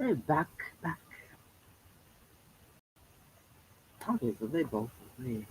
Right, back. Okay, so they both agree.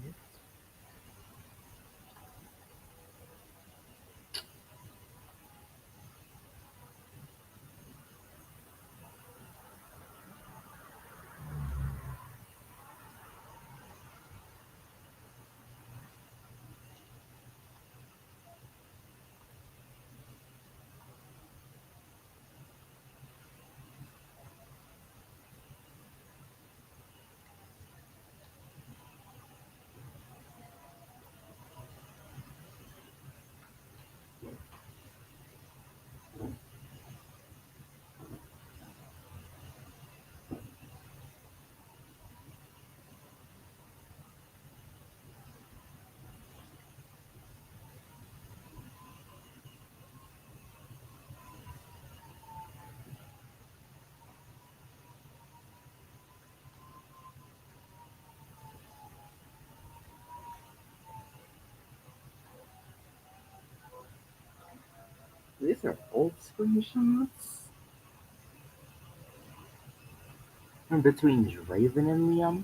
These are old screenshots. In between Draven and Liam.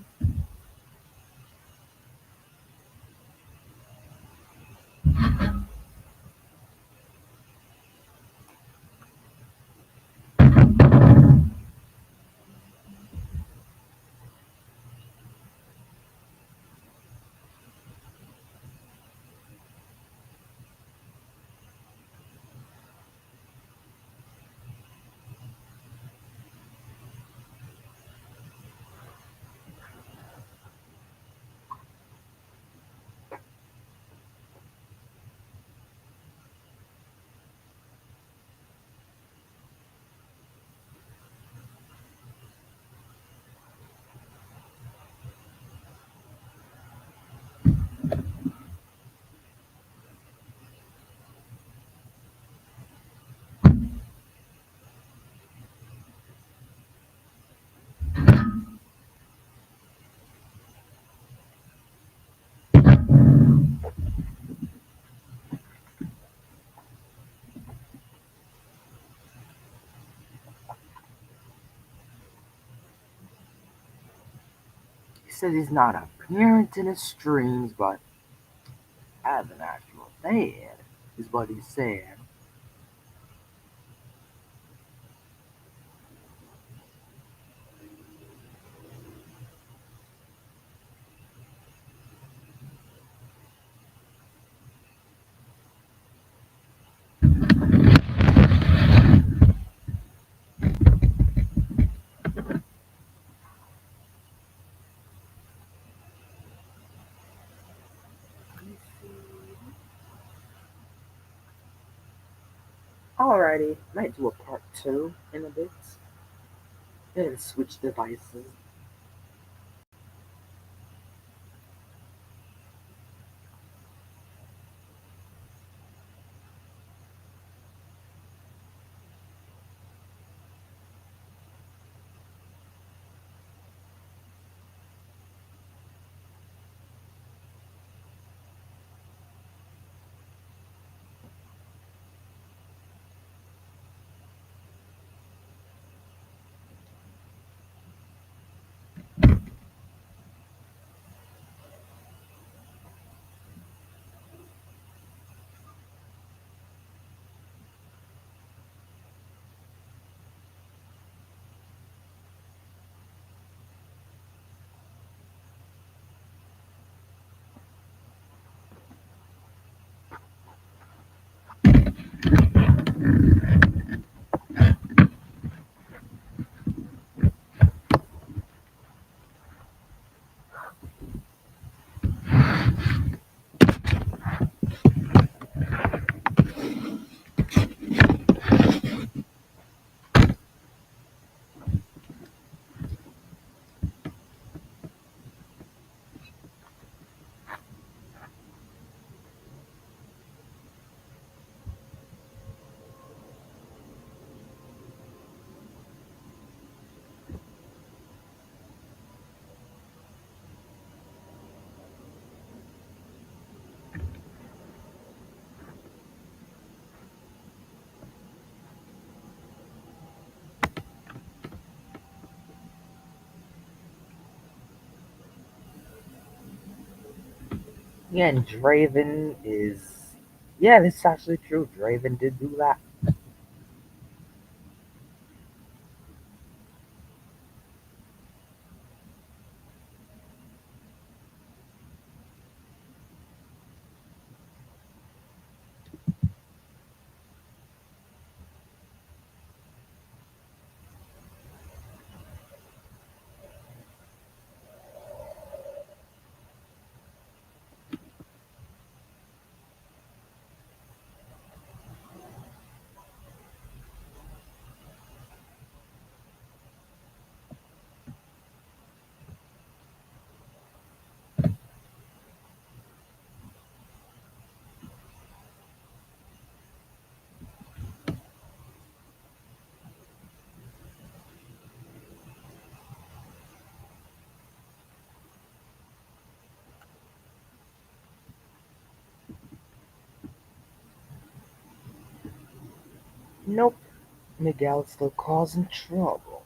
He said he's not apparent in his streams, but as an actual fan, is what he said. Alrighty, might do a part 2 in a bit. And switch devices. Yeah, and Draven is. Yeah, this is actually true. Draven did do that. Nope. Miguel's still causing trouble.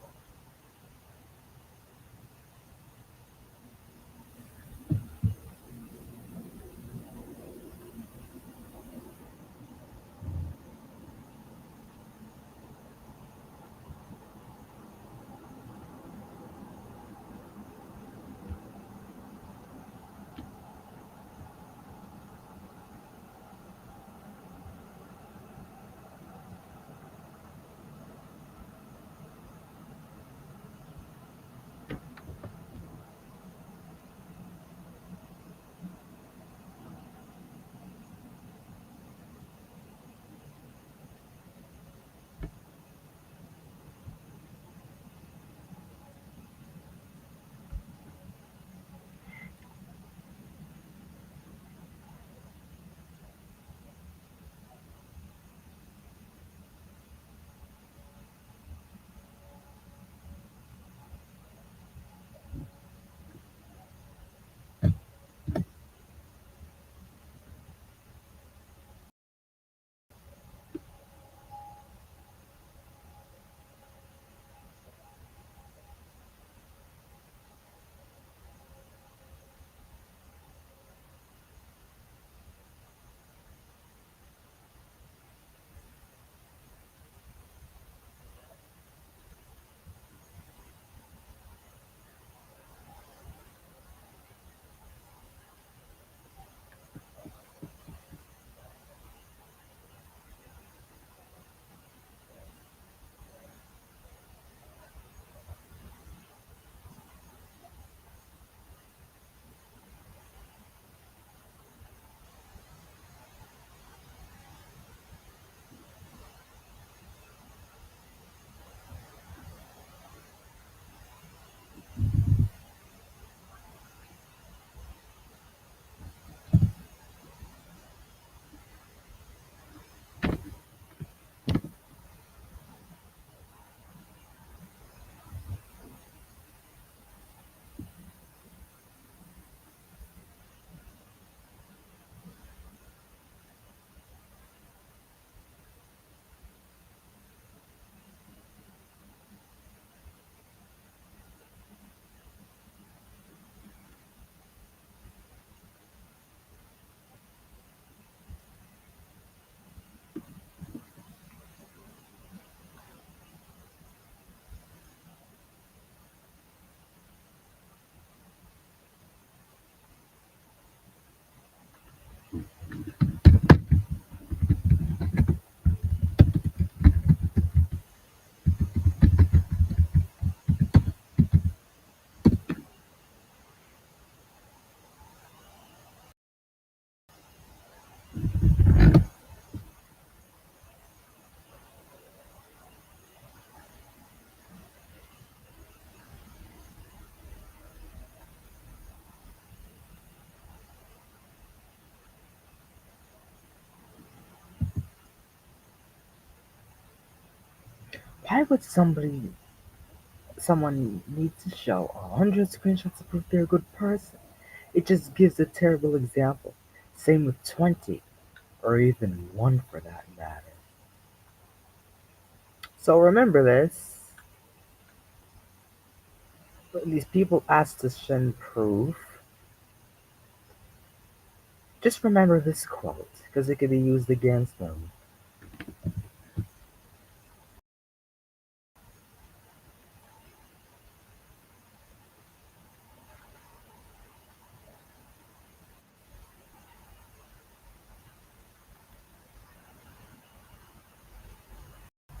Why would someone need to show 100 screenshots to prove they're a good person? It just gives a terrible example. Same with 20, or even 1 for that matter. So remember this. When these people ask to send proof, Just remember this quote, because it could be used against them.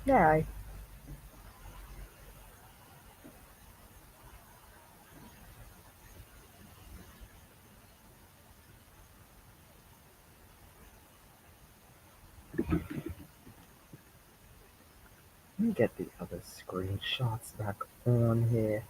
Yeah. Let me get the other screenshots back on here.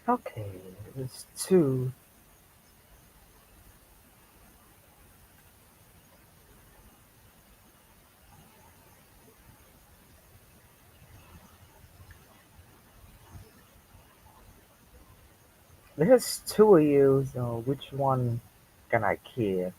Okay, there's two. There's two of you, so which one can I kick?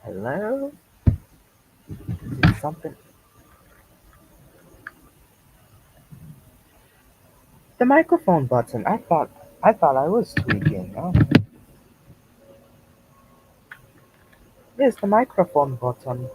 Hello? Is it something? The microphone button. I thought I was tweaking. Oh. Yes, the microphone button.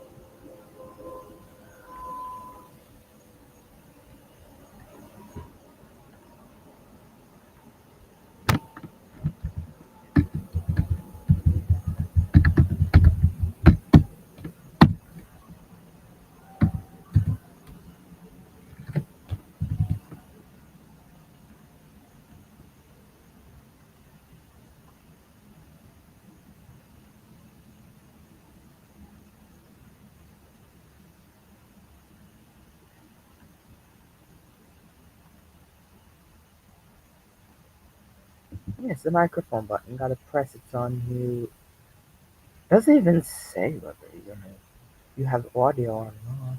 Yes, the microphone button. Gotta press it on mute. Doesn't even say whether you have audio or not.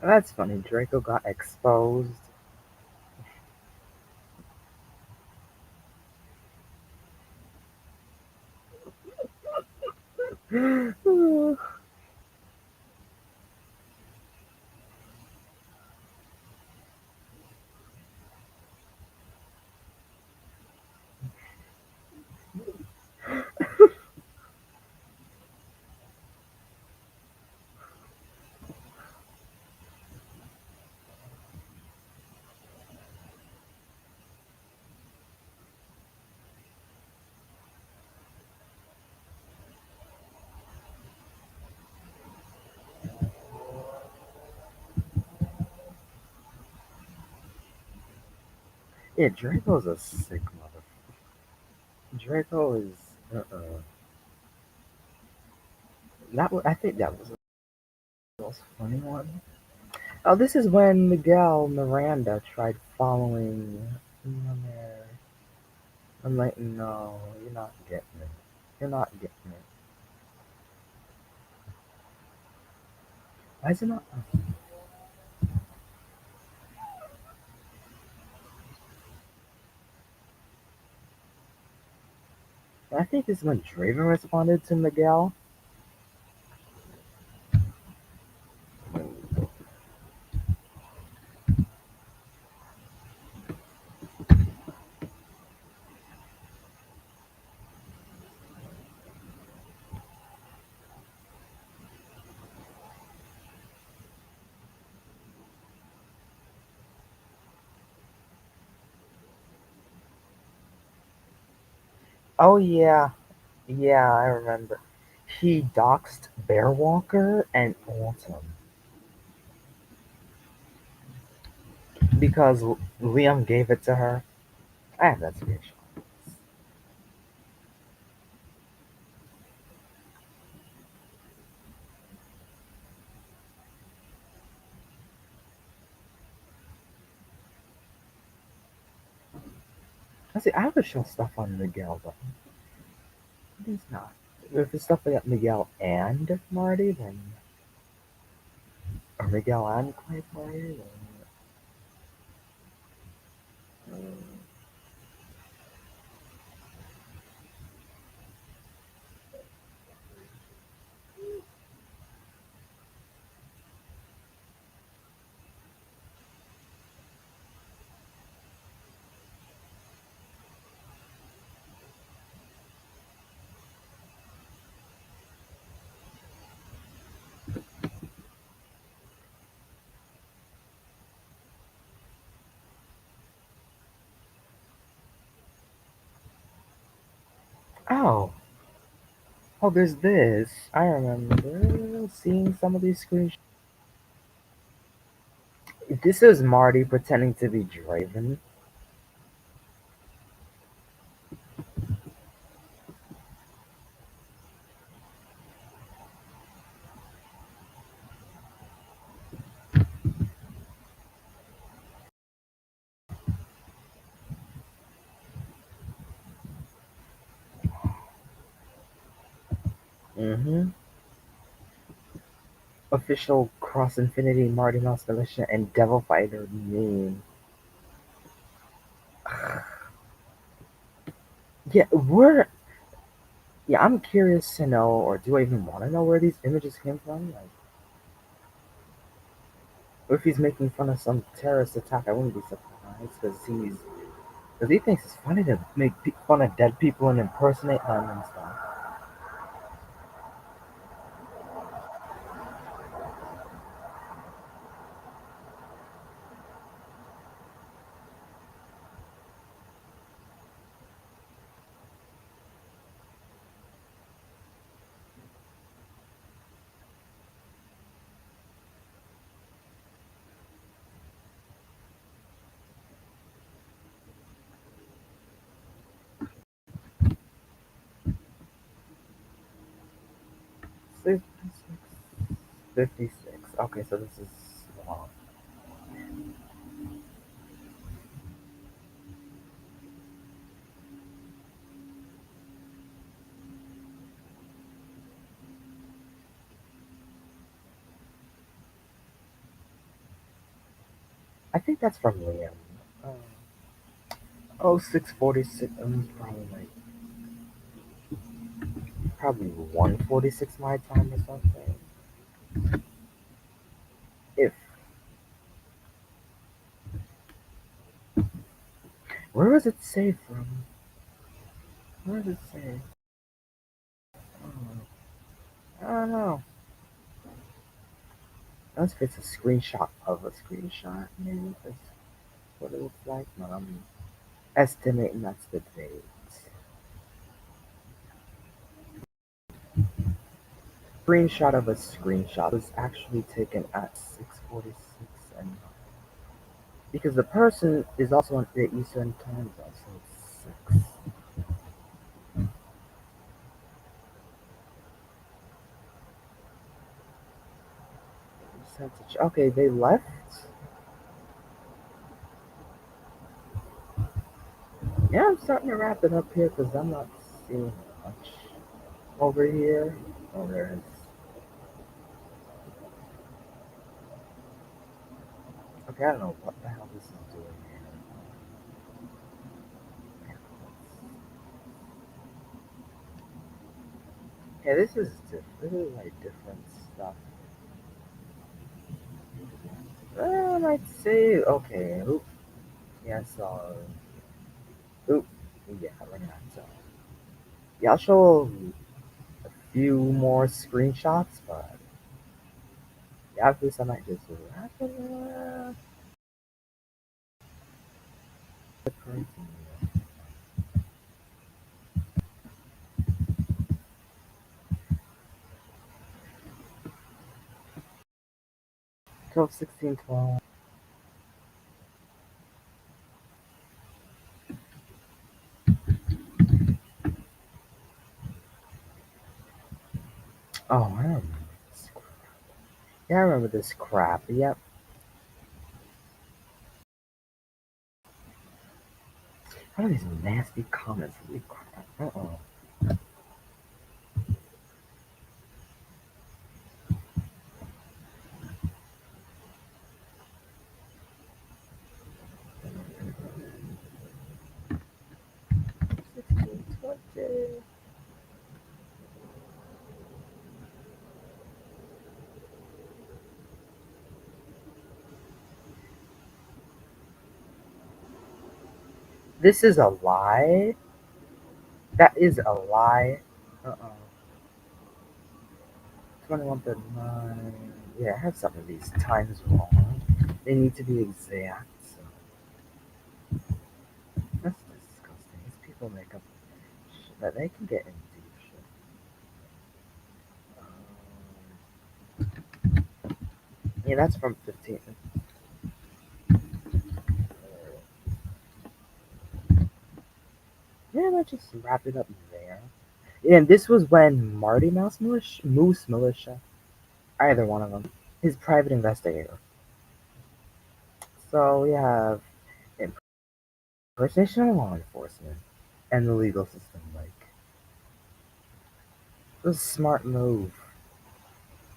That's funny. Draco got exposed. Yeah, Draco's a sick mother. Draco is. I think that was the most funny one. Oh, this is when Miguel Miranda tried following Lumiere. I'm like, no, you're not getting it. You're not getting it. Why is it not? I think this is when Draven responded to Miguel. Oh yeah, yeah, I remember. He doxed Bearwalker and Autumn because Liam gave it to her. I have that screenshot. I see. I would show stuff on Miguel, but he's not. If it's stuff like Miguel and Marty, then or Miguel and Clay Marty, then. Oh, oh, there's this. I remember seeing some of these screenshots. This is Marty pretending to be Draven. Mm-hmm. Official Cross Infinity Marty Mouse Militia and Devil Fighter meme. Yeah, where? Yeah, I'm curious to know, or do I even want to know where these images came from? Like, if he's making fun of some terrorist attack, I wouldn't be surprised because he thinks it's funny to make fun of dead people and impersonate them and stuff. Six, 56. Okay, so this is long. I think that's from Liam. Uh, oh, 646. Probably 146 my time or something. If where does it say from? Where does it say? I don't know. Unless if it's a screenshot of a screenshot, maybe that's what it looks like. But I'm estimating that's the date. Screenshot of a screenshot was actually taken at 6:46 and because the person is also on the Eastern time zone, so it's 6. Percentage. Okay, they left. Yeah, I'm starting to wrap it up here because I'm not seeing much over here. Oh, there is. Okay, I don't know what the hell this is doing here. Yeah, this is this is like different stuff. I might say okay. Oop. Yeah, so oop. Yeah, we're not. Yeah, I'll show a few more screenshots, but yeah, after this I might just wrap it up. 12, 16, 12. Oh, I remember this. Yeah, I remember this crap. Yep. What are these nasty comments? Holy crap. Uh-oh. This is a lie? That is a lie? Uh-oh. 2139. Yeah, I have some of these times wrong. They need to be exact. So. That's disgusting. These people make up shit that they can get into shit. Yeah, that's from 15. Yeah, let's just wrap it up there. And this was when Marty Moose Militia, either one of them, his private investigator. So we have impersonation of law enforcement and the legal system. Like, it was a smart move.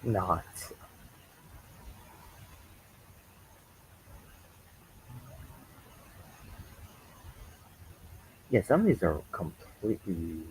Not. Yeah, some of these are completely.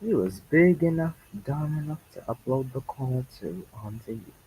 He was big enough, dumb enough to upload the call to onto YouTube.